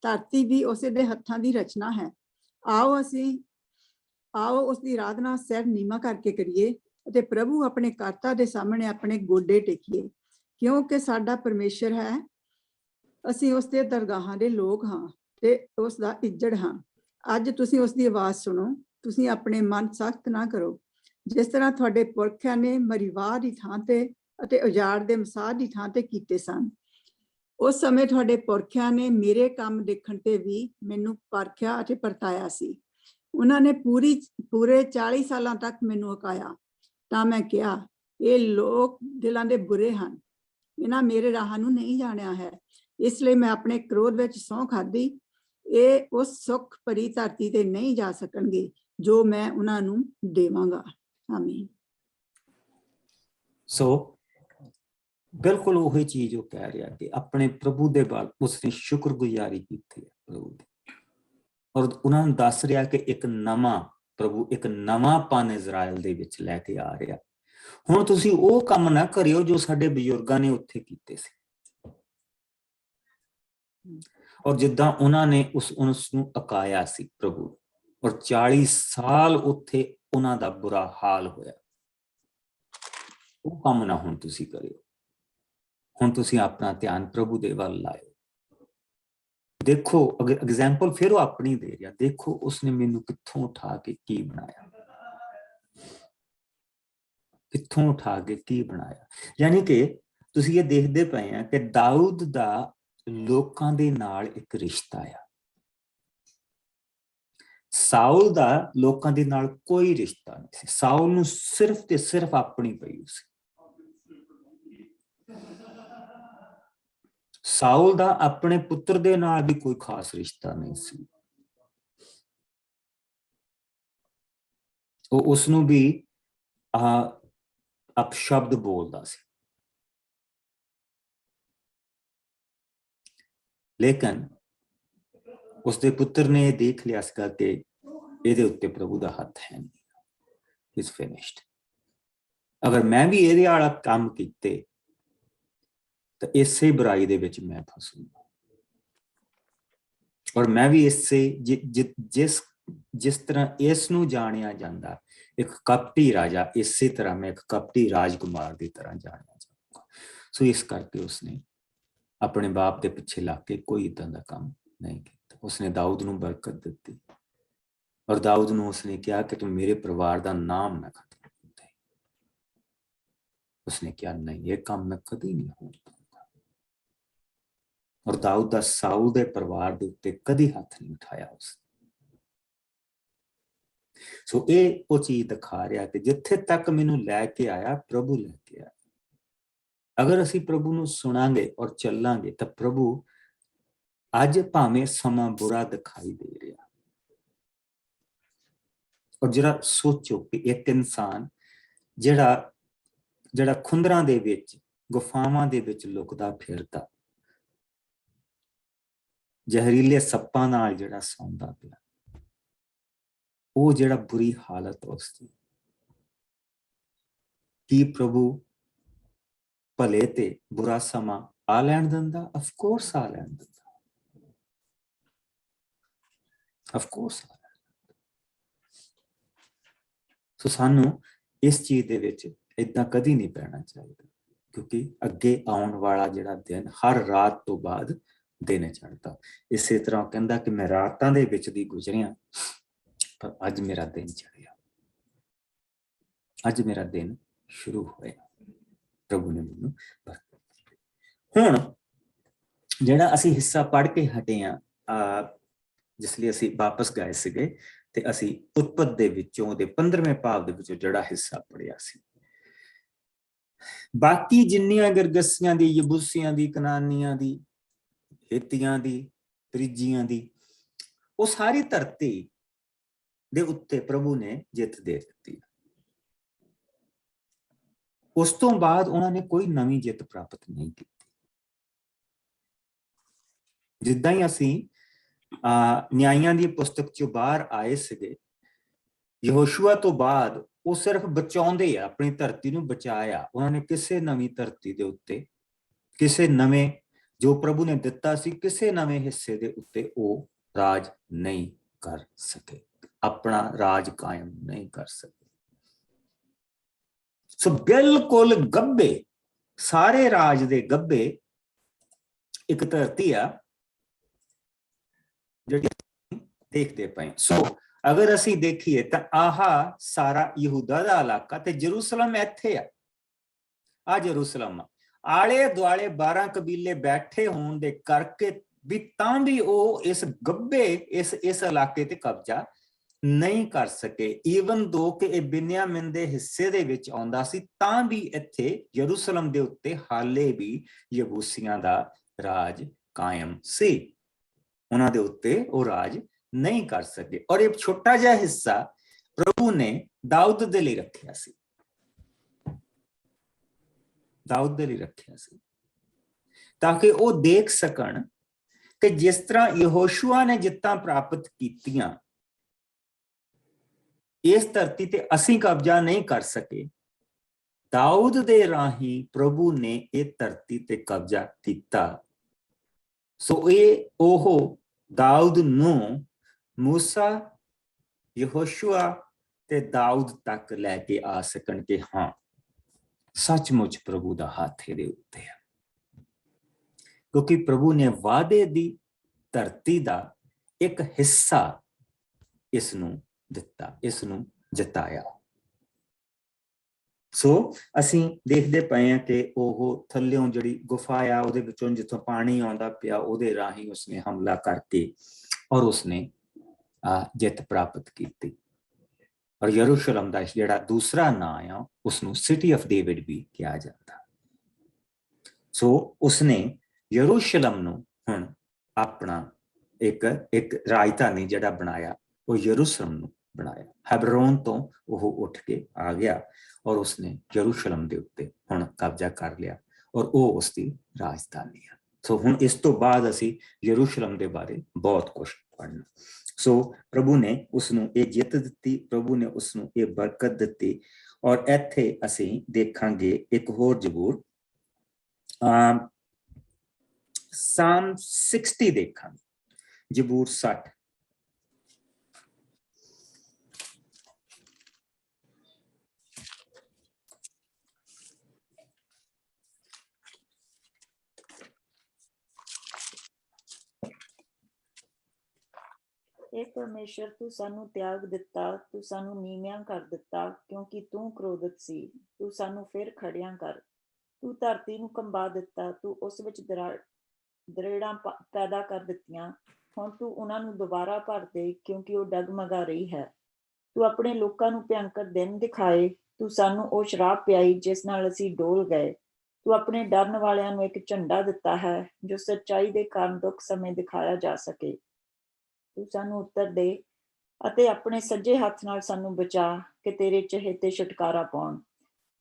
ਧਰਤੀ ਵੀ ਉਸੇ ਦੇ ਹੱਥਾਂ ਦੀ ਰਚਨਾ ਹੈ। ਆਓ ਉਸ ਦੀ ਆਰਾਧਨਾ ਸਿਰ ਨੀਵਾਂ ਕਰਕੇ ਕਰੀਏ ਅਤੇ ਪ੍ਰਭੂ ਆਪਣੇ ਕਰਤਾ ਦੇ ਸਾਹਮਣੇ ਆਪਣੇ ਗੋਡੇ ਟੇਕੀਏ, ਕਿਉਂਕਿ ਸਾਡਾ ਪਰਮੇਸ਼ਰ ਹੈ। ਅਸੀਂ ਉਸ ਦੇ ਦਰਗਾਹਾਂ ਦੇ ਲੋਕ ਹਾਂ ਤੇ ਉਸ ਦਾ ਇੱਜੜ ਹਾਂ। ਅੱਜ ਤੁਸੀਂ ਉਸ ਦੀ ਆਵਾਜ਼ ਸੁਣੋ, ਤੁਸੀਂ ਆਪਣੇ ਮਨ ਸਖਤ ਨਾ ਕਰੋ, ਜਿਸ ਤਰ੍ਹਾਂ ਤੁਹਾਡੇ ਪੁਰਖਿਆਂ ਨੇ ਮਰੀਵਾਹ ਦੀ ਥਾਂ ਤੇ ਅਤੇ ਉਜਾੜ ਦੇ ਮਸਾਹ ਦੀ ਥਾਂ ਤੇ ਕੀਤੇ ਸਨ। ਉਸ ਸਮੇਂ ਤੁਹਾਡੇ ਪੁਰਖਿਆਂ ਨੇ ਮੇਰੇ ਕੰਮ ਦੇਖਣ ਤੇ ਵੀ ਮੈਨੂੰ ਪਰਖਿਆ ਅਤੇ ਪਰਤਾਇਆ ਸੀ। ਉਹਨਾਂ ਨੇ ਪੂਰੇ 40 ਸਾਲਾਂ ਤੱਕ ਮੈਨੂੰ ਅਕਾਇਆ। ਤਾਂ ਮੈਂ ਕਿਹਾ, ਇਹ ਲੋਕ ਦਿਲਾਂ ਦੇ ਬੁਰੇ ਹਨ, ਇਹਨਾਂ ਮੇਰੇ ਰਾਹਾਂ ਨੂੰ ਨਹੀਂ ਜਾਣਿਆ ਹੈ। ਇਸ ਲਈ ਮੈਂ ਆਪਣੇ ਕ੍ਰੋਧ ਵਿੱਚ ਸਹੁੰ ਖਾਧੀ, ਇਹ ਉਸ ਸੁੱਖ ਭਰੀ ਧਰਤੀ ਤੇ ਨਹੀਂ ਜਾ ਸਕਣਗੇ ਜੋ ਮੈਂ ਉਹਨਾਂ ਨੂੰ ਦੇਵਾਂਗਾ। ਆਮੀਨ। ਸੋ ਬਿਲਕੁਲ ਉਹੀ ਚੀਜ਼ ਉਹ ਕਹਿ ਰਿਹਾ ਕਿ ਆਪਣੇ ਪ੍ਰਭੂ ਦੇ ਵੱਲ ਉਸਨੇ ਸ਼ੁਕਰਗੁਜ਼ਾਰੀ ਕੀਤੀ ਹੈ ਪ੍ਰਭੂ ਦੀ, ਔਰ ਉਹਨਾਂ ਨੂੰ ਦੱਸ ਰਿਹਾ ਕਿ ਇੱਕ ਨਵਾਂ ਪ੍ਰਭੂ, ਇੱਕ ਨਵਾਂਪਨ ਇਜ਼ਰਾਈਲ ਦੇ ਵਿੱਚ ਲੈ ਕੇ ਆ ਰਿਹਾ। ਹੁਣ ਤੁਸੀਂ ਉਹ ਕੰਮ ਨਾ ਕਰਿਓ ਜੋ ਸਾਡੇ ਬਜ਼ੁਰਗਾਂ ਨੇ ਉੱਥੇ ਕੀਤੇ ਸੀ, ਔਰ ਜਿੱਦਾਂ ਉਹਨਾਂ ਨੇ ਉਸ ਨੂੰ ਅਕਾਇਆ ਸੀ ਪ੍ਰਭੂ, ਔਰ 40 ਸਾਲ ਉੱਥੇ ਉਹਨਾਂ ਦਾ ਬੁਰਾ ਹਾਲ ਹੋਇਆ। ਉਹ ਕੰਮ ਨਾ ਹੁਣ ਤੁਸੀਂ ਕਰਿਓ। ਹੁਣ ਤੁਸੀਂ ਆਪਣਾ ਧਿਆਨ ਪ੍ਰਭੂ ਦੇ ਵੱਲ ਲਾਇਓ। ਦੇਖੋ, ਅਗਰ ਐਗਜ਼ਾਮਪਲ ਫਿਰ ਉਹ ਆਪਣੀ ਦੇ ਰਿਹਾ, ਦੇਖੋ ਉਸਨੇ ਮੈਨੂੰ ਕਿੱਥੋਂ ਉਠਾ ਕੇ ਕੀ ਬਣਾਇਆ, ਕਿੱਥੋਂ ਉਠਾ ਕੇ ਕੀ ਬਣਾਇਆ। ਯਾਨੀ ਕਿ ਤੁਸੀਂ ਇਹ ਦੇਖਦੇ ਪਏ ਆ ਕਿ ਦਾਊਦ ਦਾ ਲੋਕਾਂ ਦੇ ਨਾਲ ਇੱਕ ਰਿਸ਼ਤਾ ਆ। ਸਾਊਲ ਦਾ ਲੋਕਾਂ ਦੇ ਨਾਲ ਕੋਈ ਰਿਸ਼ਤਾ ਨਹੀਂ ਸੀ। ਸਾਊਲ ਨੂੰ ਸਿਰਫ ਤੇ ਸਿਰਫ ਆਪਣੀ ਪਈ ਸੀ। ਸਾਊਲ ਦਾ ਆਪਣੇ ਪੁੱਤਰ ਦੇ ਨਾਲ ਵੀ ਕੋਈ ਖਾਸ ਰਿਸ਼ਤਾ ਨਹੀਂ ਸੀ। ਉਹ ਉਸ ਨੂੰ ਵੀ ਅਪਸ਼ਬਦ ਬੋਲਦਾ ਸੀ, ਲੇਕਿਨ ਉਸਦੇ ਪੁੱਤਰ ਨੇ ਇਹ ਦੇਖ ਲਿਆ ਸੀਗਾ ਕਿ ਇਹਦੇ ਉੱਤੇ ਪ੍ਰਭੂ ਦਾ ਹੱਥ ਹੈ ਨਹੀਂ, ਇਜ਼ ਫਿਨਿਸ਼ਡ। ਅਗਰ ਮੈਂ ਵੀ ਇਹਦੇ ਵਾਲਾ ਕੰਮ ਕੀਤੇ ਤਾਂ ਇਸੇ ਬੁਰਾਈ ਦੇ ਵਿੱਚ ਮੈਂ ਫਸੂੰਗਾ, ਔਰ ਮੈਂ ਵੀ ਇਸੇ ਜਿਸ ਤਰ੍ਹਾਂ ਇਸ ਨੂੰ ਜਾਣਿਆ ਜਾਂਦਾ ਇੱਕ ਕਪਟੀ ਰਾਜਾ, ਇਸੇ ਤਰ੍ਹਾਂ ਮੈਂ ਇੱਕ ਕਪਟੀ ਰਾਜਕੁਮਾਰ ਦੀ ਤਰ੍ਹਾਂ ਜਾਣਿਆ ਜਾਊਗਾ। ਸੋ ਇਸ ਕਰਕੇ ਉਸਨੇ ਆਪਣੇ ਬਾਪ ਦੇ ਪਿੱਛੇ ਲੱਗ ਕੇ ਕੋਈ ਏਦਾਂ ਦਾ ਕੰਮ ਨਹੀਂ ਕੀਤਾ। ਉਸਨੇ ਦਾਊਦ ਨੂੰ ਬਰਕਤ ਦਿੱਤੀ, ਔਰ ਦਾਊਦ ਨੂੰ ਉਸਨੇ ਕਿਹਾ ਕਿ ਤੂੰ ਮੇਰੇ ਪਰਿਵਾਰ ਦਾ ਨਾਮ ਨਾ ਖਤਮ ਕਰ। ਉਸਨੇ ਕਿਹਾ ਨਹੀਂ, ਇਹ ਕੰਮ ਮੈਂ ਕਦੀ ਨਹੀਂ ਹੋਣ ਦਊਂਗਾ। ਔਰ ਦਾਊਦ ਦਾ ਸਾਊਲ ਦੇ ਪਰਿਵਾਰ ਦੇ ਉੱਤੇ ਕਦੀ ਹੱਥ ਨਹੀਂ ਉਠਾਇਆ ਉਸਨੇ। ਸੋ ਇਹ ਉਹ ਚੀਜ਼ ਦਿਖਾ ਰਿਹਾ ਕਿ ਜਿੱਥੇ ਤੱਕ ਮੈਨੂੰ ਲੈ ਕੇ ਆਇਆ ਪ੍ਰਭੂ ਲੈ ਕੇ ਆਇਆ। ਅਗਰ ਅਸੀਂ ਪ੍ਰਭੂ ਨੂੰ ਸੁਣਾਂਗੇ ਔਰ ਚੱਲਾਂਗੇ ਤਾਂ ਪ੍ਰਭੂ ਅੱਜ ਭਾਵੇਂ ਸਮਾਂ ਬੁਰਾ ਦਿਖਾਈ ਦੇ ਰਿਹਾ, ਔਰ ਜਿਹੜਾ ਸੋਚੋ ਕਿ ਇੱਕ ਇਨਸਾਨ ਜਿਹੜਾ ਖੁੰਦਰਾਂ ਦੇ ਵਿੱਚ, ਗੁਫਾਵਾਂ ਦੇ ਵਿੱਚ ਲੁਕਦਾ ਫਿਰਦਾ, ਜ਼ਹਿਰੀਲੇ ਸੱਪਾਂ ਨਾਲ ਜਿਹੜਾ ਸੌਂਦਾ ਪਿਆ, ਉਹ ਜਿਹੜਾ ਬੁਰੀ ਹਾਲਤ ਉਸਦੀ, ਕੀ ਪ੍ਰਭੂ ਭਲੇ ਤੇ ਬੁਰਾ ਸਮਾਂ ਆ ਲੈਣ ਦਿੰਦਾ? ਅਫਕੋਰਸ ਆ ਲੈਣ ਦਿੰਦਾ, ਅਫਕੋਰਸ। ਸੋ ਸਾਨੂੰ ਇਸ ਚੀਜ਼ ਦੇ ਵਿੱਚ ਏਦਾਂ ਕਦੀ ਨਹੀਂ ਪੈਣਾ ਚਾਹੀਦਾ, ਕਿਉਂਕਿ ਅੱਗੇ ਆਉਣ ਵਾਲਾ ਜਿਹੜਾ ਦਿਨ ਹਰ ਰਾਤ ਤੋਂ ਬਾਅਦ ਦਿਨ ਚੜ੍ਹਦਾ। ਇਸੇ ਤਰ੍ਹਾਂ ਕਹਿੰਦਾ ਕਿ ਮੈਂ ਰਾਤਾਂ ਦੇ ਵਿੱਚ ਦੀ ਗੁਜ਼ਰਿਆ, ਪਰ ਅੱਜ ਮੇਰਾ ਦਿਨ ਚੜ੍ਹਿਆ, ਅੱਜ ਮੇਰਾ ਦਿਨ ਸ਼ੁਰੂ ਹੋਇਆ। ਪ੍ਰਭੂ ਨੇ ਮੈਨੂੰ ਬਰਕਤ ਦਿੱਤੀ। ਹੁਣ ਜਿਹੜਾ ਅਸੀਂ ਹਿੱਸਾ ਪੜ੍ਹ ਕੇ ਹਟੇ ਆ, ਜਿਸ ਲਈ ਅਸੀਂ ਵਾਪਸ ਗਏ ਸੀਗੇ, ਤੇ ਅਸੀਂ ਉਤਪਤ ਦੇ ਵਿੱਚੋਂ ਉਹਦੇ 15ਵੇਂ ਭਾਵ ਦੇ ਵਿੱਚੋਂ ਜਿਹੜਾ ਹਿੱਸਾ ਪੜ੍ਹਿਆ ਸੀ। ਬਾਕੀ ਜਿੰਨੀਆਂ ਗਿਰਗਸੀਆਂ ਦੀ, ਯਬੂਸੀਆਂ ਦੀ, ਕਨਾਨੀਆਂ ਦੀ, ਹੇਤੀਆਂ ਦੀ, ਪ੍ਰਿਜੀਆਂ ਦੀ, ਉਹ ਸਾਰੀ ਧਰਤੀ ਦੇ ਉੱਤੇ ਪ੍ਰਭੂ ਨੇ ਜਿੱਤ ਦੇ ਦਿੱਤੀ। ਉਸ ਤੋਂ ਬਾਅਦ ਉਹਨਾਂ ਨੇ ਕੋਈ ਨਵੀਂ ਜਿੱਤ ਪ੍ਰਾਪਤ ਨਹੀਂ ਕੀਤੀ। ਜਿੱਦਾਂ ਹੀ ਅਸੀਂ ਨਿਆਂਇਆਂ ਦੀ ਪੁਸਤਕ ਚੋਂ ਬਾਹਰ ਆਏ ਸੀਗੇ, ਯਹੋਸ਼ੂਆ ਤੋਂ ਬਾਅਦ ਉਹ ਸਿਰਫ ਬਚਾਉਂਦੇ ਆ, ਆਪਣੀ ਧਰਤੀ ਨੂੰ ਬਚਾਇਆ। ਉਹਨਾਂ ਨੇ ਕਿਸੇ ਨਵੀਂ ਧਰਤੀ ਦੇ ਉੱਤੇ, ਕਿਸੇ ਨਵੇਂ ਜੋ ਪ੍ਰਭੂ ਨੇ ਦਿੱਤਾ ਸੀ, ਕਿਸੇ ਨਵੇਂ ਹਿੱਸੇ ਦੇ ਉੱਤੇ ਉਹ ਰਾਜ ਨਹੀਂ ਕਰ ਸਕੇ, ਆਪਣਾ ਰਾਜ ਕਾਇਮ ਨਹੀਂ ਕਰ ਸਕੇ। ਸੋ ਬਿਲਕੁਲ ਗੱਬੇ, ਸਾਰੇ ਰਾਜ ਦੇ ਗੱਬੇ ਇੱਕ ਧਰਤੀ ਆ ਜਿਹੜੀ ਦੇਖਦੇ ਪਏ। ਸੋ ਅਗਰ ਅਸੀਂ ਦੇਖੀਏ ਤਾਂ ਆਹ ਸਾਰਾ ਯਹੂਦਾ ਦਾ ਇਲਾਕਾ ਤੇ ਜਰੂਸਲਮ ਇੱਥੇ ਆ ਜਰੂਸਲਮ ਆਲੇ ਦੁਆਲੇ 12 ਕਬੀਲੇ ਬੈਠੇ ਹੋਣ ਦੇ ਕਰਕੇ ਵੀ ਤਾਂ ਵੀ ਉਹ ਇਸ ਗੱਬੇ ਇਸ ਇਲਾਕੇ ਤੇ ਕਬਜ਼ਾ ਨਹੀਂ ਕਰ ਸਕੇ। ਈਵਨ ਦੋ ਕਿ ਇਹ ਬਿਨਯਾਮਿਨ ਦੇ ਹਿੱਸੇ ਦੇ ਵਿੱਚ ਆਉਂਦਾ ਸੀ, ਤਾਂ ਵੀ ਇੱਥੇ ਯਰੂਸ਼ਲਮ ਦੇ ਉੱਤੇ ਹਾਲੇ ਵੀ ਯਬੂਸੀਆਂ ਦਾ ਰਾਜ ਕਾਇਮ ਸੀ, ਉਹਨਾਂ ਦੇ ਉੱਤੇ ਉਹ ਰਾਜ ਨਹੀਂ ਕਰ ਸਕੇ। ਔਰ ਇਹ ਛੋਟਾ ਜਿਹਾ ਹਿੱਸਾ ਪ੍ਰਭੂ ਨੇ ਦਾਊਦ ਦੇ ਲਈ ਰੱਖਿਆ ਸੀ, ਦਾਊਦ ਦੇ ਲਈ ਰੱਖਿਆ ਸੀ, ਤਾਂ ਕਿ ਉਹ ਦੇਖ ਸਕਣ ਕਿ ਜਿਸ ਤਰ੍ਹਾਂ ਯਹੋਸ਼ੂਆ ਨੇ ਜਿੱਤਾਂ ਪ੍ਰਾਪਤ ਕੀਤੀਆਂ ਇਸ ਧਰਤੀ ਤੇ ਅਸੀਂ ਕਬਜ਼ਾ ਨਹੀਂ ਕਰ ਸਕੇ, ਦਾਊਦ ਦੇ ਰਾਹੀਂ ਪ੍ਰਭੂ ਨੇ ਇਹ ਧਰਤੀ ਤੇ ਕਬਜ਼ਾ ਕੀਤਾ। ਸੋ ਇਹ ਉਹ ਦਾਊਦ ਨੂੰ ਮੂਸਾ, ਯਹੋਸ਼ੂਆ ਤੇ ਦਾਊਦ ਤੱਕ ਲੈ ਕੇ ਆ ਸਕਣ ਕਿ ਹਾਂ ਸੱਚਮੁੱਚ ਪ੍ਰਭੂ ਦਾ ਹੱਥ ਇਹਦੇ ਉੱਤੇ ਹੈ, ਕਿਉਂਕਿ ਪ੍ਰਭੂ ਨੇ ਵਾਅਦੇ ਦੀ ਧਰਤੀ ਦਾ ਇੱਕ ਹਿੱਸਾ ਇਸ ਨੂੰ ਦਿੱਤਾ, ਇਸ ਨੂੰ ਜਿਤਾਇਆ। ਸੋ ਅਸੀਂ ਦੇਖਦੇ ਪਏ ਹਾਂ ਕਿ ਉਹ ਥੱਲਿਓਂ ਜਿਹੜੀ ਗੁਫਾ ਆ ਉਹਦੇ ਵਿੱਚੋਂ ਜਿੱਥੋਂ ਪਾਣੀ ਆਉਂਦਾ ਪਿਆ ਉਹਦੇ ਰਾਹੀਂ ਉਸਨੇ ਹਮਲਾ ਕਰਕੇ ਔਰ ਉਸਨੇ ਜਿੱਤ ਪ੍ਰਾਪਤ ਕੀਤੀ। ਔਰ ਯਰੂਸ਼ਲਮ ਦਾ ਜਿਹੜਾ ਦੂਸਰਾ ਨਾਂ ਆ ਉਸਨੂੰ ਸਿਟੀ ਆਫ ਡੇਵਿਡ ਵੀ ਕਿਹਾ ਜਾਂਦਾ। ਸੋ ਉਸਨੇ ਯਰੂਸ਼ਲਮ ਨੂੰ ਹੁਣ ਆਪਣਾ ਇੱਕ ਰਾਜਧਾਨੀ ਜਿਹੜਾ ਬਣਾਇਆ, ਉਹ ਯਰੂਸ਼ਲਮ ਨੂੰ ਬਣਾਇਆ। ਹੈਬਰੋਨ ਤੋਂ ਉਹ ਉੱਠ ਕੇ ਆ ਗਿਆ ਔਰ ਉਸਨੇ ਯਰੂਸ਼ਲਮ ਦੇ ਉੱਤੇ ਹੁਣ ਕਬਜ਼ਾ ਕਰ ਲਿਆ ਔਰ ਉਹ ਉਸਦੀ ਰਾਜਧਾਨੀ ਹੈ। ਸੋ ਹੁਣ ਇਸ ਤੋਂ ਬਾਅਦ ਅਸੀਂ ਯਰੂਸ਼ਲਮ ਦੇ ਬਾਰੇ ਬਹੁਤ ਕੁਝ ਪੜ੍ਹਨਾ। ਸੋ ਪ੍ਰਭੂ ਨੇ ਉਸਨੂੰ ਇਹ ਜਿੱਤ ਦਿੱਤੀ, ਪ੍ਰਭੂ ਨੇ ਉਸਨੂੰ ਇਹ ਬਰਕਤ ਦਿੱਤੀ। ਔਰ ਇੱਥੇ ਅਸੀਂ ਦੇਖਾਂਗੇ ਇੱਕ ਹੋਰ ਜ਼ਬੂਰ, ਸਾਮ 60 ਦੇਖਾਂਗੇ, ਜ਼ਬੂਰ 60। हे परमेश्वर, तू सानू त्याग दिता, तू सानू नीवियां कर दिता, क्योंकि तू क्रोधित सी। तू सानू फिर खड़ियां कर। तू धरती नू कंबा दिता, तू उस विच दरेड़ां पैदा कर दित्तियां। हुण तू उन्हां नू दोबारा भर दे, क्योंकि वो डगमगा रही है। तू अपने लोकां नू भयंकर दिन दिखाए। तू सानू ओ शराब पियाई जिस नाल असीं डोल गए। तू अपने डरन वालियां नू एक झंडा दिता है, जो सच्चाई दे कारण दुख समय दिखाया जा सके। तू सानू उत्तर दे ਅਤੇ ਆਪਣੇ ਸੱਜੇ ਹੱਥ ਨਾਲ ਸਾਨੂੰ ਬਚਾ ਕਿ ਤੇਰੇ ਚਹੇਤੇ ਛੁਟਕਾਰਾ ਪਾਉਣ।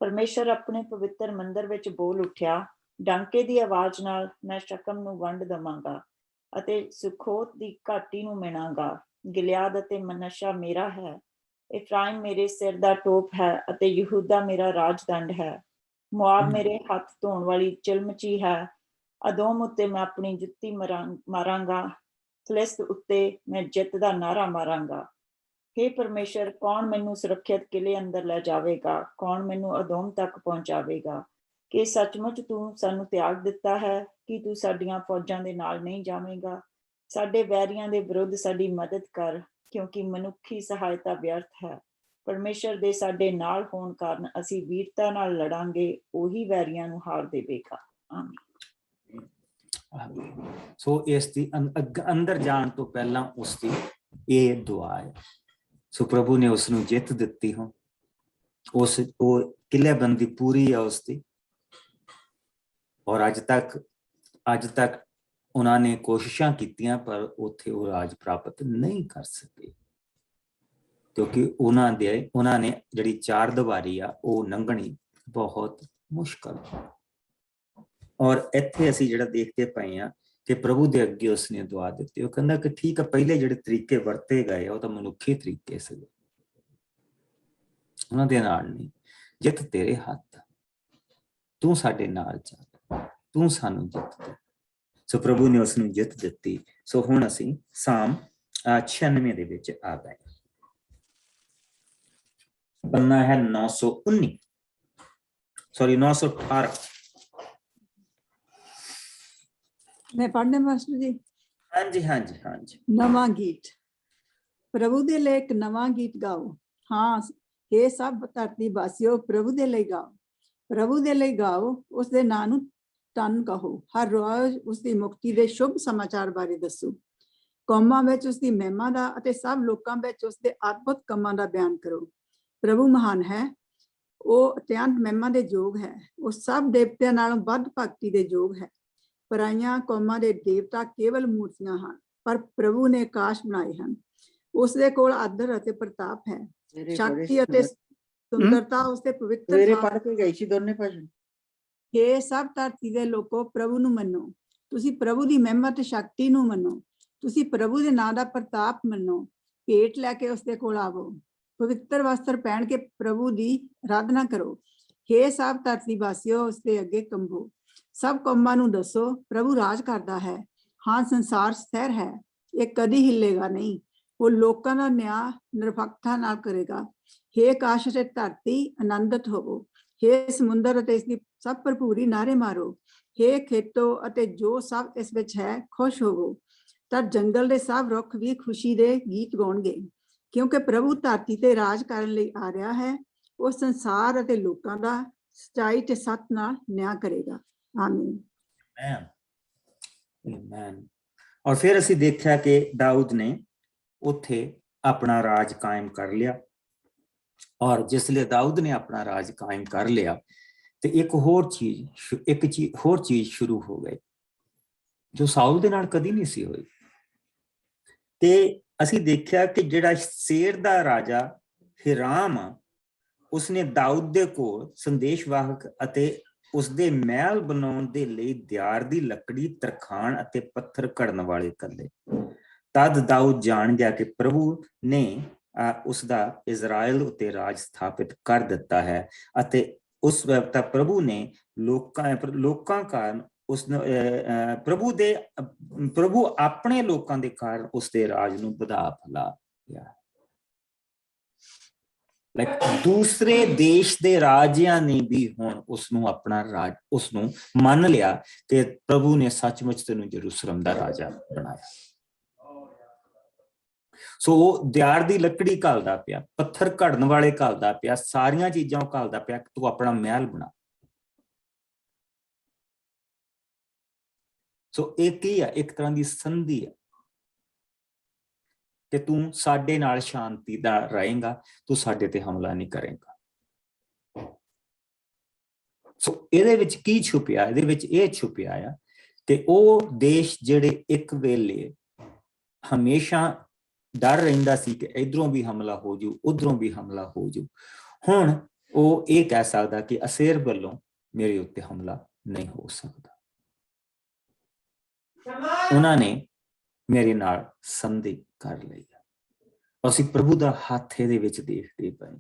ਪਰਮੇਸ਼ਰ ਆਪਣੇ ਪਵਿੱਤਰ ਮੰਦਰ ਵਿੱਚ ਬੋਲ ਉੱਠਿਆ, ਡਾਂਕੇ ਦੀ ਆਵਾਜ਼ ਨਾਲ ਮੈਂ ਸ਼ਕਮ ਨੂੰ ਵੰਡ ਦਵਾਂਗਾ ਅਤੇ ਸੁਖੋਤ ਦੀ ਘਾਟੀ ਨੂੰ ਮਿਣਾਂਗਾ। ਗਿਲਿਆਦ ਅਤੇ ਮਨਸ਼ਾ ਮੇਰਾ ਹੈ, ਇਫਰਾਇਮ ਮੇਰੇ ਸਿਰ ਦਾ ਟੋਪ ਹੈ ਅਤੇ ਯਹੂਦਾ ਮੇਰਾ ਰਾਜਦੰਡ ਹੈ। ਮੁਆਬ ਮੇਰੇ ਹੱਥ ਧੋਣ ਵਾਲੀ ਚਿਲਮਚੀ ਹੈ। ਅਦੋਮ ਉੱਤੇ ਮੈਂ ਆਪਣੀ ਜੁੱਤੀ ਮਾਰਾਂਗਾ, ਫਿਲਿਸਤ ਉੱਤੇ ਮੈਂ ਜਿੱਤ ਦਾ ਨਾਰਾ ਮਾਰਾਂਗਾ। हे परमेश्वर, कौन मैनू सुरक्षित किले अंदर लै जावेगा? कौन मैनू अदोम तक पहुंचावेगा? कि सचमुच तू सानू त्याग दिता है कि तू साडियां फौजां दे नाल नहीं जावेगा? साडे वैरियां दे विरुद्ध साडी मदद कर, क्योंकि मनुखी सहायता व्यर्थ है। परमेश्वर दे साडे नाल होण कारण असीं वीरता नाल लड़ांगे, ओही वैरियां नू हार देवेगा। आमीन। सो इस दी अंदर जाण तो पहला उसकी ये दुआ है। सो प्रभु ने उसनू जित दिती हो, उस किलेबंदी पूरी है उसकी। और अज तक उन्होंने कोशिशां कीतियां पर उत्थे वो राज प्राप्त नहीं कर सके, क्योंकि उन्होंने जिहड़ी चार दीवारी आ वो लंघनी बहुत मुश्किल। और इत्थे असीं जिहड़ा देखते पए आ ਕਿ ਪ੍ਰਭੂ ਦੇ ਅੱਗੇ ਉਸਨੇ ਦੁਆ ਦਿੱਤੀ। ਉਹ ਕਹਿੰਦਾ ਕਿ ਠੀਕ ਹੈ, ਪਹਿਲੇ ਜਿਹੜੇ ਤਰੀਕੇ ਵਰਤੇ ਗਏ ਉਹ ਤਾਂ ਮਨੁੱਖੀ ਤਰੀਕੇ ਸੀਗੇ, ਉਹਨਾਂ ਦੇ ਨਾਲ ਨਹੀਂ। ਜਿੱਤ ਤੇਰੇ ਹੱਥ, ਤੂੰ ਸਾਡੇ ਨਾਲ ਚੱਲ, ਤੂੰ ਸਾਨੂੰ ਜਿੱਤ ਦੇ। ਸੋ ਪ੍ਰਭੂ ਨੇ ਉਸ ਨੂੰ ਜਿੱਤ ਦਿੱਤੀ। ਸੋ ਹੁਣ ਅਸੀਂ ਸਾਮ 96 ਦੇ ਵਿੱਚ ਆ ਗਏ। ਬੰਨਾ ਹੈ 919, ਸੌਰੀ 918। मैं पढ़ने मास्टर जी। ਹਾਂਜੀ ਹਾਂਜੀ ਹਾਂਜੀ। नवा गीत, प्रभु दे लिए एक नवा गीत गाओ। हाँ, हे सब धरती वासियों, प्रभु दे लिए गाओ, प्रभु दे लिए गाओ। उस दे नाम नूं धन कहो, हर रोज उसकी मुक्ति दे शुभ समाचार बारे दसो। कौमां विच उसकी महिमा दा अते सब लोकां विच उसदे अद्भुत कमां दा बयान करो। प्रभु महान है, ਉਹ ਅਤਿਅੰਤ ਮਹਿਮਾ ਦੇ ਯੋਗ ਹੈ, ਉਹ ਸਭ ਦੇਵਤਿਆਂ ਨਾਲੋਂ ਵੱਧ ਭਗਤੀ ਦੇ ਯੋਗ ਹੈ। ਪਰਾਈਆਂ ਕੌਮਾਂ ਦੇ ਦੇਵਤਾ ਕੇਵਲ ਮੂਰਤੀਆਂ ਹਨ, ਪਰ ਪ੍ਰਭੂ ਨੇ ਆਕਾਸ਼ ਬਣਾਏ ਹਨ। ਉਸ ਦੇ ਕੋਲ ਆਦਰ ਅਤੇ ਪ੍ਰਤਾਪ ਹੈ, ਸ਼ਕਤੀ ਅਤੇ ਸੁੰਦਰਤਾ ਉਸ ਦੇ ਪਵਿੱਤਰ ਸਵੇਰੇ ਪੜ੍ਹ ਕੇ ਗਈ ਸੀ ਦੋਨੇ ਭਾਸ਼ਣ। हे ਸਭ ਧਰਤੀ ਦੇ ਲੋਕੋ, ਪ੍ਰਭੂ ਨੂੰ ਮੰਨੋ, ਤੁਸੀਂ ਪ੍ਰਭੂ ਦੀ ਮਹਿਮਾ ਤੇ ਸ਼ਕਤੀ ਨੂੰ ਮੰਨੋ, ਤੁਸੀਂ ਪ੍ਰਭੂ ਦੇ ਨਾਂ ਦਾ ਪ੍ਰਤਾਪ ਮੰਨੋ। ਭੇਟ ਲੈ ਕੇ ਉਸ ਦੇ ਕੋਲ ਆਵੋ, ਪਵਿੱਤਰ ਵਸਤਰ ਪਹਿਨ ਕੇ ਪ੍ਰਭੂ ਦੀ ਆਰਾਧਨਾ ਕਰੋ। हे ਸਭ ਧਰਤੀ ਵਾਸੀਓ, ਉਸ ਦੇ ਅੱਗੇ ਕੰਬੋ, ਸਭ ਕੌਮਾਂ ਨੂੰ ਦੱਸੋ ਪ੍ਰਭੂ ਰਾਜ ਕਰਦਾ ਹੈ। ਹਾਂ, ਸੰਸਾਰ ਸਥਿਰ ਹੈ, ਇਹ ਕਦੀ ਹਿੱਲੇਗਾ ਨਹੀਂ। ਉਹ ਲੋਕਾਂ ਦਾ ਨਿਆਂ ਨਿਰਪੱਖਤਾ ਨਾਲ ਕਰੇਗਾ। हे ਆਕਾਸ਼ ਅਤੇ ਧਰਤੀ ਆਨੰਦਿਤ ਹੋਵੋ, हे ਸਮੁੰਦਰ ਅਤੇ ਇਸ ਦੀ ਸਭ ਭਰਪੂਰੀ ਨਾਰੇ ਮਾਰੋ। हे ਖੇਤੋ ਅਤੇ ਜੋ ਸਭ ਇਸ ਵਿੱਚ ਹੈ, ਖੁਸ਼ ਹੋਵੋ। ਤਾਂ ਜੰਗਲ ਦੇ ਸਭ ਰੁੱਖ ਵੀ ਖੁਸ਼ੀ ਦੇ ਗੀਤ ਗਾਉਣਗੇ, ਕਿਉਂਕਿ ਪ੍ਰਭੂ ਧਰਤੀ ਤੇ ਰਾਜ ਕਰਨ ਲਈ ਆ ਰਿਹਾ ਹੈ। ਉਹ ਸੰਸਾਰ ਅਤੇ ਲੋਕਾਂ ਦਾ ਸੱਚਾਈ ਤੇ ਸੱਚ ਨਾਲ ਨਿਆਂ ਕਰੇਗਾ। ਆਮੀਨ। ਔਰ ਫਿਰ ਅਸੀਂ ਦੇਖਿਆ ਕਿ ਦਾਊਦ ਨੇ ਉੱਥੇ ਆਪਣਾ ਰਾਜ ਕਾਇਮ ਕਰ ਲਿਆ। ਔਰ ਜਿਸ ਲਈ ਦਾਊਦ ਨੇ ਆਪਣਾ ਰਾਜ ਕਾਇਮ ਕਰ ਲਿਆ ਤੇ ਇੱਕ ਹੋਰ ਚੀਜ਼ ਸ਼ੁਰੂ ਹੋ ਗਈ ਜੋ ਸਾਊਲ ਦੇ ਨਾਲ ਕਦੀ ਨਹੀਂ ਸੀ ਹੋਈ। ਤੇ ਅਸੀਂ ਦੇਖਿਆ ਕਿ ਜਿਹੜਾ ਸ਼ੇਰ ਦਾ ਰਾਜਾ ਹਿਰਾਮ ਆ, ਉਸਨੇ ਦਾਊਦ ਦੇ ਕੋਲ ਸੰਦੇਸ਼ਵਾਹਕ ਅਤੇ ਉਸਦੇ ਮਹਿਲ ਬਣਾਉਣ ਦੇ ਲਈ ਦਿਆਰ ਦੀ ਲੱਕੜੀ, ਤਰਖਾਣ ਅਤੇ ਪੱਥਰ ਘੜਨ ਵਾਲੇ ਕੱਲੇ। ਤਦ ਦਾਊਦ ਜਾਣ ਗਿਆ ਕਿ ਪ੍ਰਭੂ ਨੇ ਉਸਦਾ ਇਜ਼ਰਾਈਲ ਉੱਤੇ ਰਾਜ ਸਥਾਪਿਤ ਕਰ ਦਿੱਤਾ ਹੈ ਅਤੇ ਉਸ ਵਕਤ ਪ੍ਰਭੂ ਨੇ ਲੋਕਾਂ ਕਾਰਨ ਪ੍ਰਭੂ ਆਪਣੇ ਲੋਕਾਂ ਦੇ ਕਾਰਨ ਉਸਦੇ ਰਾਜ ਨੂੰ ਵਧਾ ਫੈਲਾ ਗਿਆ। ਦੂਸਰੇ ਦੇਸ਼ ਦੇ ਰਾਜਿਆਂ ਨੇ ਵੀ ਹੁਣ ਉਸਨੂੰ ਆਪਣਾ ਰਾਜ ਉਸਨੂੰ ਮੰਨ ਲਿਆ ਕਿ ਪ੍ਰਭੂ ਨੇ ਸੱਚਮੁੱਚ ਤੈਨੂੰ ਯਰੂਸ਼ਲਮ ਦਾ ਰਾਜਾ ਬਣਾਇਆ। ਸੋ ਉਹ ਦਿਆਰ ਦੀ ਲੱਕੜੀ ਘਾਲਦਾ ਪਿਆ, ਪੱਥਰ ਘੜਨ ਵਾਲੇ ਘਾਲਦਾ ਪਿਆ, ਸਾਰੀਆਂ ਚੀਜ਼ਾਂ ਉਹ ਘਾਲਦਾ ਪਿਆ, ਤੂੰ ਆਪਣਾ ਮਹਿਲ ਬਣਾ। ਸੋ ਇਹ ਕੀ ਆ? ਇੱਕ ਤਰ੍ਹਾਂ ਦੀ ਸੰਧੀ ਆ ਕਿ ਤੂੰ ਸਾਡੇ ਨਾਲ ਸ਼ਾਂਤੀ ਦਾ ਰਹੇਗਾ, ਤੂੰ ਸਾਡੇ ਤੇ ਹਮਲਾ ਨਹੀਂ ਕਰੇਗਾ। ਸੋ ਇਹਦੇ ਵਿੱਚ ਕੀ ਛੁਪਿਆ? ਇਹਦੇ ਵਿੱਚ ਇਹ ਛੁਪਿਆ ਆ ਕਿ ਉਹ ਦੇਸ਼ ਜਿਹੜੇ ਇੱਕ ਵੇਲੇ ਹਮੇਸ਼ਾ ਡਰ ਰਹਿੰਦਾ ਸੀ ਕਿ ਇਧਰੋਂ ਵੀ ਹਮਲਾ ਹੋ ਜੂ, ਉਧਰੋਂ ਵੀ ਹਮਲਾ ਹੋ ਜੂ, ਹੁਣ ਉਹ ਇਹ ਕਹਿ ਸਕਦਾ ਕਿ ਅਸੇਰ ਵੱਲੋਂ ਮੇਰੇ ਉੱਤੇ ਹਮਲਾ ਨਹੀਂ ਹੋ ਸਕਦਾ। ਉਹਨਾਂ ਨੇ ਮੇਰੇ ਨਾਲ ਸੰਧੀ ਕਰ ਲਈ। ਅਸੀਂ ਪ੍ਰਭੂ ਦਾ ਹੱਥ ਇਹਦੇ ਵਿੱਚ ਦੇਖਦੇ ਪਏ।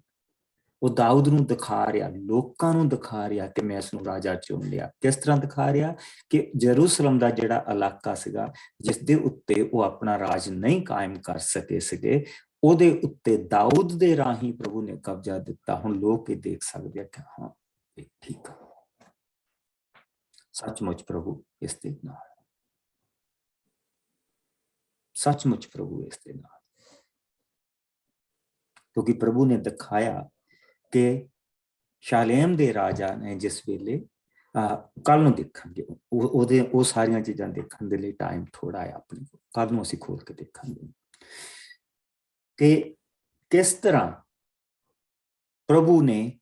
ਉਹ ਦਾਊਦ ਨੂੰ ਦਿਖਾ ਰਿਹਾ, ਲੋਕਾਂ ਨੂੰ ਦਿਖਾ ਰਿਹਾ ਕਿ ਮੈਂ ਇਸ ਨੂੰ ਰਾਜਾ ਚੁਣ ਲਿਆ। ਕਿਸ ਤਰ੍ਹਾਂ ਦਿਖਾ ਰਿਹਾ? ਕਿ ਯਰੂਸ਼ਲਮ ਦਾ ਜਿਹੜਾ ਇਲਾਕਾ ਸੀਗਾ ਜਿਸ ਦੇ ਉੱਤੇ ਉਹ ਆਪਣਾ ਰਾਜ ਨਹੀਂ ਕਾਇਮ ਕਰ ਸਕੇ ਸੀਗੇ, ਉਹਦੇ ਉੱਤੇ ਦਾਊਦ ਦੇ ਰਾਹੀਂ ਪ੍ਰਭੂ ਨੇ ਕਬਜ਼ਾ ਦਿੱਤਾ। ਹੁਣ ਲੋਕ ਇਹ ਦੇਖ ਸਕਦੇ ਆ ਕਿ ਹਾਂ ਇਹ ਠੀਕ ਆ, ਸੱਚਮੁੱਚ ਪ੍ਰਭੂ ਇਸ ਦੇ ਨਾਲ, ਸੱਚਮੁੱਚ ਪ੍ਰਭੂ ਇਸ ਦੇ ਨਾਲ। ਕਿਉਂਕਿ ਪ੍ਰਭੂ ਨੇ ਦਿਖਾਇਆ ਕਿ ਸ਼ਾਲੇਮ ਦੇ ਰਾਜਾ ਨੇ ਜਿਸ ਵੇਲੇ ਕੱਲ ਨੂੰ ਦੇਖਾਂਗੇ, ਉਹ ਸਾਰੀਆਂ ਚੀਜ਼ਾਂ ਦੇਖਣ ਦੇ ਲਈ ਟਾਈਮ ਥੋੜਾ ਹੈ ਆਪਣੇ ਕੋਲ, ਕੱਲ ਨੂੰ ਅਸੀਂ ਖੋਲ ਕੇ ਦੇਖਾਂਗੇ ਕਿ ਕਿਸ ਤਰ੍ਹਾਂ ਪ੍ਰਭੂ ਨੇ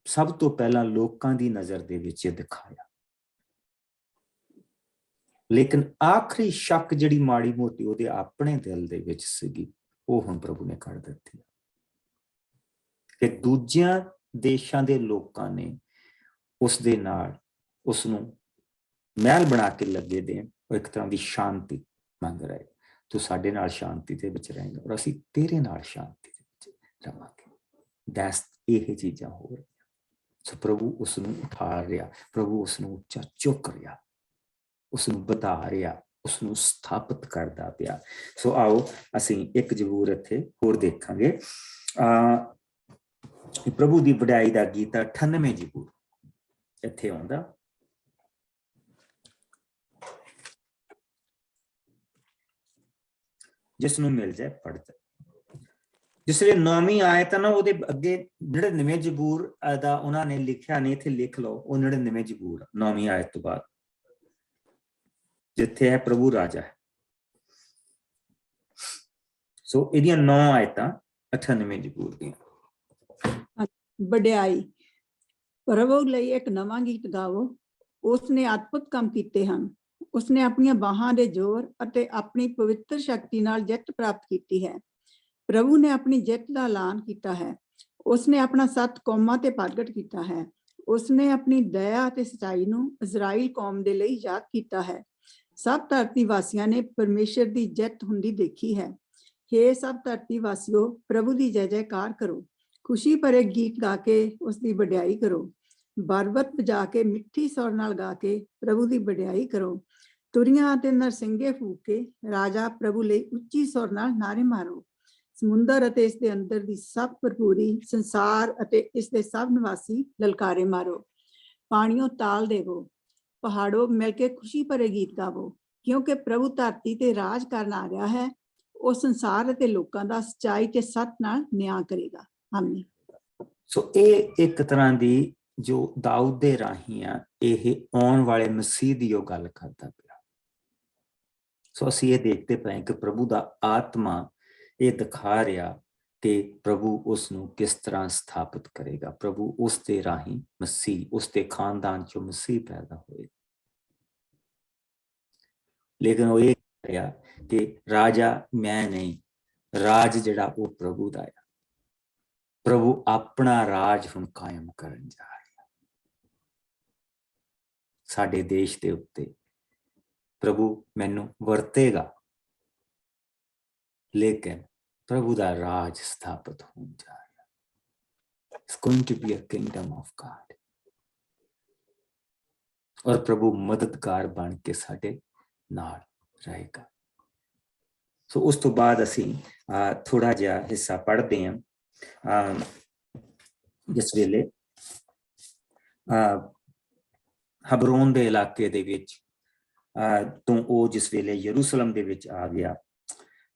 ਸਭ ਤੋਂ ਪਹਿਲਾਂ ਲੋਕਾਂ ਦੀ ਨਜ਼ਰ ਦੇ ਵਿੱਚ ਇਹ ਦਿਖਾਇਆ, ਲੇਕਿਨ ਆਖਰੀ ਸ਼ੱਕ ਜਿਹੜੀ ਮਾੜੀ ਮੋਟੀ ਉਹਦੇ ਆਪਣੇ ਦਿਲ ਦੇ ਵਿੱਚ ਸੀਗੀ, ਉਹ ਹੁਣ ਪ੍ਰਭੂ ਨੇ ਕੱਢ ਦਿੱਤੀ ਕਿ ਦੂਜਿਆਂ ਦੇਸ਼ਾਂ ਦੇ ਲੋਕਾਂ ਨੇ ਉਸ ਦੇ ਨਾਲ ਉਸਨੂੰ ਮਹਿਲ ਬਣਾ ਕੇ ਲੱਗੇ ਦੇਣ, ਉਹ ਇੱਕ ਤਰ੍ਹਾਂ ਦੀ ਸ਼ਾਂਤੀ ਮੰਗ ਰਿਹਾ ਹੈ। ਤੂੰ ਸਾਡੇ ਨਾਲ ਸ਼ਾਂਤੀ ਦੇ ਵਿੱਚ ਰਹੇਂਗਾ ਔਰ ਅਸੀਂ ਤੇਰੇ ਨਾਲ ਸ਼ਾਂਤੀ ਦੇ ਵਿੱਚ ਰਵਾਂਗੇ। ਦੈਸ ਇਹ ਚੀਜ਼ਾਂ ਹੋ ਰਹੀਆਂ। ਸੋ ਪ੍ਰਭੂ ਉਸ ਨੂੰ ਉਠਾ ਰਿਹਾ, ਪ੍ਰਭੂ ਉਸ ਨੂੰ ਉੱਚਾ ਚੁੱਕ ਰਿਹਾ, ਉਸ ਨੂੰ ਵਧਾ ਰਿਹਾ, ਉਸ ਨੂੰ ਸਥਾਪਿਤ ਕਰਦਾ ਪਿਆ। ਸੋ ਆਓ ਅਸੀਂ ਇੱਕ ਜ਼ਬੂਰ ਇੱਥੇ ਹੋਰ ਦੇਖਾਂਗੇ। ਪ੍ਰਭੂ ਦੀ ਵਡਿਆਈ ਦਾ ਗੀਤ 98 ਜ਼ਬੂਰ ਇੱਥੇ ਆਉਂਦਾ। ਜਿਸ ਨੂੰ ਮਿਲ ਜਾਏ ਪੜ੍ਹ ਜਾਏ। ਜਿਸ ਵੇਲੇ 9ਵੀਂ ਆਇਤ ਨਾ ਉਹਦੇ ਅੱਗੇ 99 ਜ਼ਬੂਰ ਦਾ ਉਹਨਾਂ ਨੇ ਲਿਖਿਆ ਨਹੀਂ, ਇੱਥੇ ਲਿਖ ਲਓ ਉਹ 99 ਜ਼ਬੂਰ 9ਵੀਂ ਆਇਤ ਤੋਂ ਬਾਅਦ ਜਿੱਥੇ ਹੈ ਪ੍ਰਭੂ ਰਾਜਾ ਹੈ। ਸੋ ਇਹਦੀਆਂ 9 ਆਇਤਾਂ 98 ਜ਼ਬੂਰ ਦੀਆਂ। ਵਡਿਆਈ। ਪ੍ਰਭੂ ਲਈ ਇੱਕ ਨਵਾਂ ਗੀਤ ਗਾਵੋ, ਉਸਨੇ ਅਦਭੁਤ ਕੰਮ ਕੀਤੇ ਹਨ। ਉਸਨੇ ਆਪਣੀਆਂ ਬਾਹਾਂ ਦੇ ਜ਼ੋਰ ਅਤੇ ਆਪਣੀ ਪਵਿੱਤਰ ਸ਼ਕਤੀ ਨਾਲ ਜਿੱਤ ਪ੍ਰਾਪਤ ਕੀਤੀ ਹੈ। ਪ੍ਰਭੂ ਨੇ ਆਪਣੀ ਜਿੱਤ ਦਾ ਐਲਾਨ ਕੀਤਾ ਹੈ। ਉਸਨੇ ਆਪਣਾ ਸੱਤ ਕੌਮਾਂ ਤੇ ਪ੍ਰਗਟ ਕੀਤਾ ਹੈ। ਉਸਨੇ ਆਪਣੀ ਦਇਆ ਅਤੇ ਸਚਾਈ ਨੂੰ ਇਜ਼ਰਾਈਲ ਕੌਮ ਦੇ ਲਈ ਯਾਦ ਕੀਤਾ ਹੈ। ਸਭ ਧਰਤੀ ਵਾਸੀਆਂ ਨੇ ਪਰਮੇਸ਼ਰ ਦੀ ਜਿੱਤ ਹੁੰਦੀ ਦੇਖੀ ਹੈ। ਹੇ ਸਭ ਧਰਤੀ ਵਾਸੀਓ, ਪ੍ਰਭੂ ਦੀ ਜੈ ਜੈਕਾਰ ਕਰੋ। ਖੁਸ਼ੀ ਭਰੇ ਗੀਤ ਗਾ ਕੇ ਉਸ ਦੀ ਵਡਿਆਈ ਕਰੋ। ਬਰਬਤ ਵਜਾ ਕੇ ਮਿੱਠੀ ਸੁਰ ਨਾਲ ਗਾ ਕੇ ਪ੍ਰਭੂ ਦੀ ਵਡਿਆਈ ਕਰੋ। ਤੁਰੀਆਂ ਅਤੇ ਨਰਸਿੰਗੇ ਫੂਕ ਕੇ ਰਾਜਾ ਪ੍ਰਭੂ ਲਈ ਉੱਚੀ ਸੁਰ ਨਾਲ ਨਾਅਰੇ ਮਾਰੋ। ਸਮੁੰਦਰ ਅਤੇ ਇਸ ਦੇ ਅੰਦਰ ਦੀ ਸਭ ਭਰਪੂਰੀ, ਸੰਸਾਰ ਅਤੇ ਇਸ ਦੇ ਸਭ ਨਿਵਾਸੀ ਲਲਕਾਰੇ ਮਾਰੋ। ਪਾਣੀਓ ਤਾਲ ਦੇਵੋ, ਪਹਾੜੋ ਮਿਲ ਕੇ ਖੁਸ਼ੀ ਭਰੇ ਗੀਤ ਗਾਵੋ, ਕਿਉਂਕਿ ਪ੍ਰਭੂ ਧਰਤੀ ਤੇ ਰਾਜ ਕਰਨ ਆ ਰਿਹਾ ਹੈ। ਉਹ ਸੰਸਾਰ ਅਤੇ ਲੋਕਾਂ ਦਾ ਸੱਚਾਈ ਤੇ ਸੱਚ ਨਾਲ ਨਿਆਂ ਕਰੇਗਾ। ਆਮੀਨ। ਸੋ ਇਹ ਇੱਕ ਤਰ੍ਹਾਂ ਦੀ ਜੋ ਦਾਊਦ ਦੇ ਰਾਹੀਂ ਆ, ਇਹ ਆਉਣ ਵਾਲੇ ਮਸੀਹ ਦੀ ਉਹ ਗੱਲ ਕਰਦਾ ਪਿਆ। ਸੋ ਅਸੀਂ ਇਹ ਦੇਖਦੇ ਪਏ ਕਿ ਪ੍ਰਭੂ ਦਾ ਆਤਮਾ ਇਹ ਦਿਖਾ ਰਿਹਾ ਕਿ ਪ੍ਰਭੂ ਉਸ ਨੂੰ ਕਿਸ ਤਰ੍ਹਾਂ ਸਥਾਪਿਤ ਕਰੇਗਾ। ਪ੍ਰਭੂ ਉਸ ਦੇ ਰਾਹੀਂ ਮਸੀਹ, ਉਸ ਦੇ ਖਾਨਦਾਨ ਚੋਂ ਮਸੀਹ ਪੈਦਾ ਹੋਏ। ਲੇਕਿਨ ਉਹ ਇਹ ਕਹਿ ਰਿਹਾ ਕਿ ਰਾਜਾ ਮੈਂ ਨਹੀਂ, ਰਾਜ ਜਿਹੜਾ ਉਹ ਪ੍ਰਭੂ ਦਾ ਹੈ। ਪ੍ਰਭੂ ਆਪਣਾ ਰਾਜ ਹੁਣ ਕਾਇਮ ਕਰਨ ਜਾ ਰਿਹਾ ਸਾਡੇ ਦੇਸ਼ ਦੇ ਉੱਤੇ। ਪ੍ਰਭੂ ਮੈਨੂੰ ਵਰਤੇਗਾ, ਲੇਕਿਨ ਪ੍ਰਭੂ ਦਾ ਰਾਜ ਸਥਾਪਿਤ ਹੋਣ ਜਾ ਰਿਹਾ। It's going to be a kingdom of God। ਔਰ ਪ੍ਰਭੂ ਮਦਦਗਾਰ ਬਣ ਕੇ ਸਾਡੇ ਨਾਲ ਰਹੇਗਾ। ਸੋ ਉਸ ਤੋਂ ਬਾਅਦ ਅਸੀਂ ਥੋੜਾ ਜਿਹਾ ਹਿੱਸਾ ਪੜ੍ਹਦੇ ਹਾਂ। ਜਿਸ ਵੇਲੇ ਹਬਰੋਨ ਦੇ ਇਲਾਕੇ ਦੇ ਵਿੱਚ ਤੋਂ ਉਹ ਜਿਸ ਵੇਲੇ ਯਰੂਸ਼ਲਮ ਦੇ ਵਿੱਚ ਆ ਗਿਆ,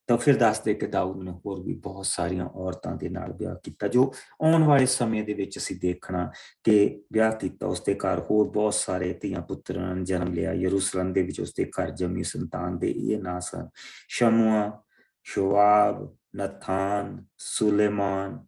ਤਾਂ ਫਿਰ ਦੱਸਦੇ ਕਿ ਦਾਊਦ ਨੇ ਹੋਰ ਵੀ ਬਹੁਤ ਸਾਰੀਆਂ ਔਰਤਾਂ ਦੇ ਨਾਲ ਵਿਆਹ ਕੀਤਾ, ਜੋ ਆਉਣ ਵਾਲੇ ਸਮੇਂ ਦੇ ਵਿੱਚ ਅਸੀਂ ਦੇਖਣਾ ਕਿ ਵਿਆਹ ਕੀਤਾ। ਉਸਦੇ ਘਰ ਹੋਰ ਬਹੁਤ ਸਾਰੇ ਧੀਆਂ ਪੁੱਤਰਾਂ ਨੇ ਜਨਮ ਲਿਆ। ਯਰੂਸ਼ਲਮ ਦੇ ਵਿੱਚ ਉਸਦੇ ਘਰ ਜੰਮੀ ਸੰਤਾਨ ਦੇ ਇਹ ਨਾਂ ਸਨ: ਸ਼ਮੂਆ, ਸ਼ੋਆਬ, ਨਥਾਨ, ਸੁਲੇਮਾਨ,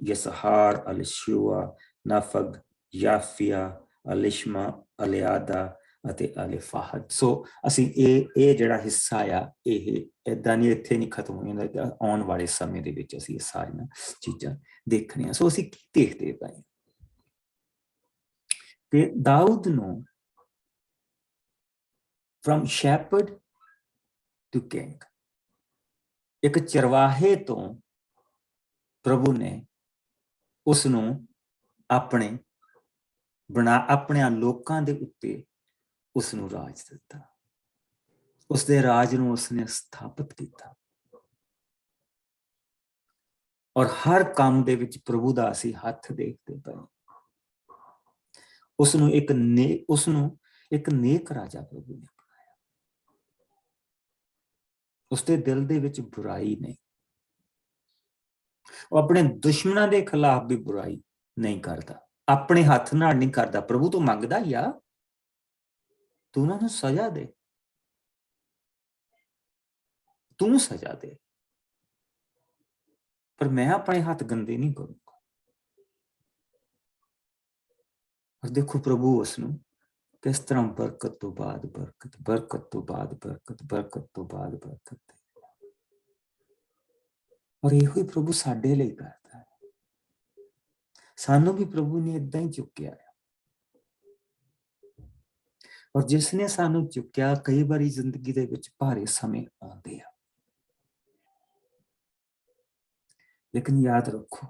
ਯਸਹਾਰ, ਅਲਿਸ਼ੂਆ, ਨਫਗ, ਯਾਫੀਆ, ਅਲਿਸ਼ਮਾ, ਅਲਿਆਦਾ ਅਤੇ ਅਲਿਫਾਹਦ। ਸੋ ਅਸੀਂ ਇਹ ਜਿਹੜਾ ਹਿੱਸਾ ਆ, ਇਹ ਏਦਾਂ ਨਹੀਂ ਇੱਥੇ ਨਹੀਂ ਖਤਮ ਹੋ ਜਾਂਦਾ। ਆਉਣ ਵਾਲੇ ਸਮੇਂ ਦੇ ਵਿੱਚ ਅਸੀਂ ਇਹ ਸਾਰੀਆਂ ਚੀਜ਼ਾਂ ਦੇਖਣੀਆਂ। ਸੋ ਅਸੀਂ ਕੀ ਦੇਖਦੇ ਪਏ ਕਿ ਦਾਊਦ ਨੂੰ ਫਰਮ ਸ਼ੈਪਰਡ ਟੂ ਕਿੰਗ, ਇੱਕ ਚਰਵਾਹੇ ਤੋਂ ਪ੍ਰਭੂ ਨੇ ਉਸ ਨੂੰ ਆਪਣਿਆਂ ਲੋਕਾਂ ਦੇ ਉੱਤੇ ਉਸ ਨੂੰ ਰਾਜ ਦਿੱਤਾ। ਉਸਦੇ ਰਾਜ ਨੂੰ ਉਸਨੇ ਸਥਾਪਿਤ ਕੀਤਾ ਔਰ ਹਰ ਕੰਮ ਦੇ ਵਿੱਚ ਪ੍ਰਭੂ ਦਾ ਅਸੀਂ ਹੱਥ ਦੇਖਦੇ ਪਏ। ਉਸ ਨੂੰ ਇੱਕ ਨੇਕ ਰਾਜਾ ਪ੍ਰਭੂ ਨੇ ਬਣਾਇਆ। ਉਸਦੇ ਦਿਲ ਦੇ ਵਿੱਚ ਬੁਰਾਈ ਨਹੀਂ। ਉਹ ਆਪਣੇ ਦੁਸ਼ਮਣਾਂ ਦੇ ਖਿਲਾਫ ਵੀ ਬੁਰਾਈ ਨਹੀਂ ਕਰਦਾ, ਆਪਣੇ ਹੱਥ ਨਾਲ ਨਹੀਂ ਕਰਦਾ। ਪ੍ਰਭੂ ਤੋਂ ਮੰਗਦਾ ਹੀ ਆ, ਤੂੰ ਉਹਨਾਂ ਨੂੰ ਸਜ਼ਾ ਦੇ, ਤੂੰ ਸਜ਼ਾ ਦੇ, ਪਰ ਮੈਂ ਆਪਣੇ ਹੱਥ ਗੰਦੇ ਨਹੀਂ ਕਰੂੰਗਾ। ਔਰ ਦੇਖੋ ਪ੍ਰਭੂ ਉਸ ਨੂੰ ਕਿਸ ਤਰ੍ਹਾਂ ਬਰਕਤ ਤੋਂ ਬਾਅਦ ਬਰਕਤ, ਬਰਕਤ ਤੋਂ ਬਾਅਦ ਬਰਕਤ, ਬਰਕਤ ਤੋਂ ਬਾਅਦ ਬਰਕਤ। ਔਰ ਇਹੋ ਹੀ ਪ੍ਰਭੂ ਸਾਡੇ ਲਈ ਕਰਦਾ ਹੈ। ਸਾਨੂੰ ਵੀ ਪ੍ਰਭੂ ਨੇ ਏਦਾਂ ਹੀ ਚੁੱਕਿਆ ਹੈ। ਔਰ ਜਿਸ ਨੇ ਸਾਨੂੰ ਚੁੱਕਿਆ। ਕਈ ਵਾਰੀ ਜ਼ਿੰਦਗੀ ਦੇ ਵਿੱਚ ਭਾਰੇ ਸਮੇਂ ਆਉਂਦੇ ਆ, ਲੇਕਿਨ ਯਾਦ ਰੱਖੋ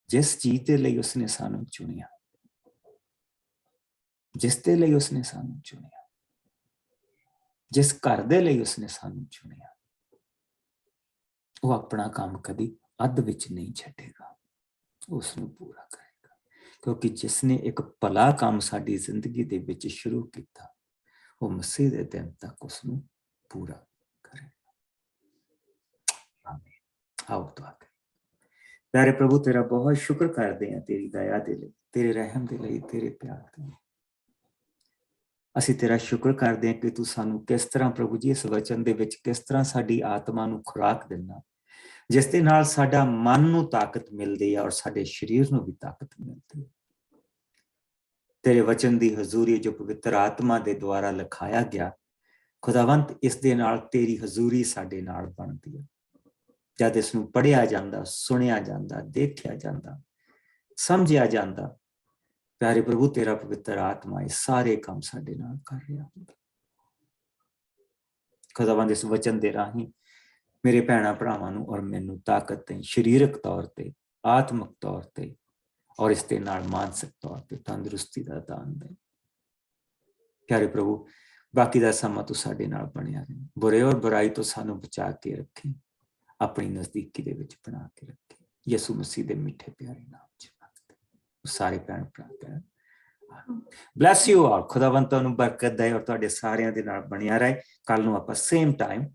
ਜਿਸ ਚੀਜ਼ ਦੇ ਲਈ ਉਸਨੇ ਸਾਨੂੰ ਚੁਣਿਆ, ਜਿਸ ਦੇ ਲਈ ਉਸਨੇ ਸਾਨੂੰ ਚੁਣਿਆ, ਜਿਸ ਘਰ ਦੇ ਲਈ ਉਸਨੇ ਸਾਨੂੰ ਚੁਣਿਆ, ਉਹ ਆਪਣਾ ਕੰਮ ਕਦੀ ਅੱਧ ਵਿੱਚ ਨਹੀਂ ਛੱਡੇਗਾ, ਉਸ ਨੂੰ ਪੂਰਾ ਕਰੇਗਾ। ਕਿਉਂਕਿ ਜਿਸਨੇ ਇੱਕ ਭਲਾ ਕੰਮ ਸਾਡੀ ਜ਼ਿੰਦਗੀ ਦੇ ਵਿੱਚ ਸ਼ੁਰੂ ਕੀਤਾ, ਉਹ ਮਸੀਹ ਦੇ ਦਿਨ ਤੱਕ ਉਸ ਨੂੰ ਪੂਰਾ ਕਰੇਗਾ। ਆਮੀਨ। ਆਓ ਦੁਆ ਕਰੀਏ। ਪਿਆਰੇ ਪ੍ਰਭੂ, ਤੇਰਾ ਬਹੁਤ ਸ਼ੁਕਰ ਕਰਦੇ ਹਾਂ ਤੇਰੀ ਦਇਆ ਦੇ ਲਈ, ਤੇਰੇ ਰਹਿਮ ਦੇ ਲਈ, ਤੇਰੇ ਪਿਆਰ ਦੇ ਲਈ। ਅਸੀਂ ਤੇਰਾ ਸ਼ੁਕਰ ਕਰਦੇ ਹਾਂ ਕਿ ਤੂੰ ਸਾਨੂੰ ਕਿਸ ਤਰ੍ਹਾਂ ਪ੍ਰਭੂ ਜੀ ਇਸ ਵਚਨ ਦੇ ਵਿੱਚ ਕਿਸ ਤਰ੍ਹਾਂ ਸਾਡੀ ਆਤਮਾ ਨੂੰ ਖੁਰਾਕ ਦਿੰਦਾ, ਜਿਸ ਦੇ ਨਾਲ ਸਾਡਾ ਮਨ ਨੂੰ ਤਾਕਤ ਮਿਲਦੀ ਹੈ ਔਰ ਸਾਡੇ ਸਰੀਰ ਨੂੰ ਵੀ ਤਾਕਤ ਮਿਲਦੀ ਹੈ। ਤੇਰੇ ਵਚਨ ਦੀ ਹਜ਼ੂਰੀ ਜੋ ਪਵਿੱਤਰ ਆਤਮਾ ਦੇ ਦੁਆਰਾ ਲਿਖਾਇਆ ਗਿਆ, ਖੁਦਾਵੰਤ, ਇਸ ਦੇ ਨਾਲ ਤੇਰੀ ਹਜ਼ੂਰੀ ਸਾਡੇ ਨਾਲ ਬਣਦੀ ਹੈ। ਜਦ ਇਸ ਨੂੰ ਪੜ੍ਹਿਆ ਜਾਂਦਾ, ਸੁਣਿਆ ਜਾਂਦਾ, ਦੇਖਿਆ ਜਾਂਦਾ, ਸਮਝਿਆ ਜਾਂਦਾ, ਪਿਆਰੇ ਪ੍ਰਭੂ, ਤੇਰਾ ਪਵਿੱਤਰ ਆਤਮਾ ਇਹ ਸਾਰੇ ਕੰਮ ਸਾਡੇ ਨਾਲ ਕਰ ਰਿਹਾ ਹੁੰਦਾ। ਖੁਦਾਵੰਦ, ਇਸ ਵਚਨ ਦੇ ਰਾਹੀਂ ਮੇਰੇ ਭੈਣਾਂ ਭਰਾਵਾਂ ਨੂੰ ਔਰ ਮੈਨੂੰ ਤਾਕਤ ਦੇ, ਸਰੀਰਕ ਤੌਰ ਤੇ, ਆਤਮਿਕ ਤੌਰ ਤੇ ਔਰ ਇਸ ਦੇ ਨਾਲ ਮਾਨਸਿਕ ਤੌਰ ਤੇ ਤੰਦਰੁਸਤੀ ਦਾ ਦਾਨ ਦੇ। ਪਿਆਰੇ ਪ੍ਰਭੂ, ਬਾਕੀ ਦਾ ਸਮਾਂ ਤੂੰ ਸਾਡੇ ਨਾਲ ਬਣਿਆ ਰਹੇ, ਬੁਰੇ ਔਰ ਬੁਰਾਈ ਤੋਂ ਸਾਨੂੰ ਬਚਾ ਕੇ ਰੱਖੇ, ਆਪਣੀ ਨਜ਼ਦੀਕੀ ਦੇ ਵਿੱਚ ਬਣਾ ਕੇ ਰੱਖੇ। ਯਿਸੂ ਮਸੀਹ ਦੇ ਮਿੱਠੇ ਪਿਆਰੇ ਨਾਮ ਚ ਸਾਰੇ ਭੈਣ ਭਰਾ ਕਹਿਣ ਬਲੈਸ ਯੂ ਆਲ। ਖੁਦਾਵੰਦ ਤੁਹਾਨੂੰ ਬਰਕਤ ਦੇ ਔਰ ਤੁਹਾਡੇ ਸਾਰਿਆਂ ਦੇ ਨਾਲ ਬਣਿਆ ਰਹੇ। ਕੱਲ ਨੂੰ ਆਪਾਂ ਸੇਮ ਟਾਈਮ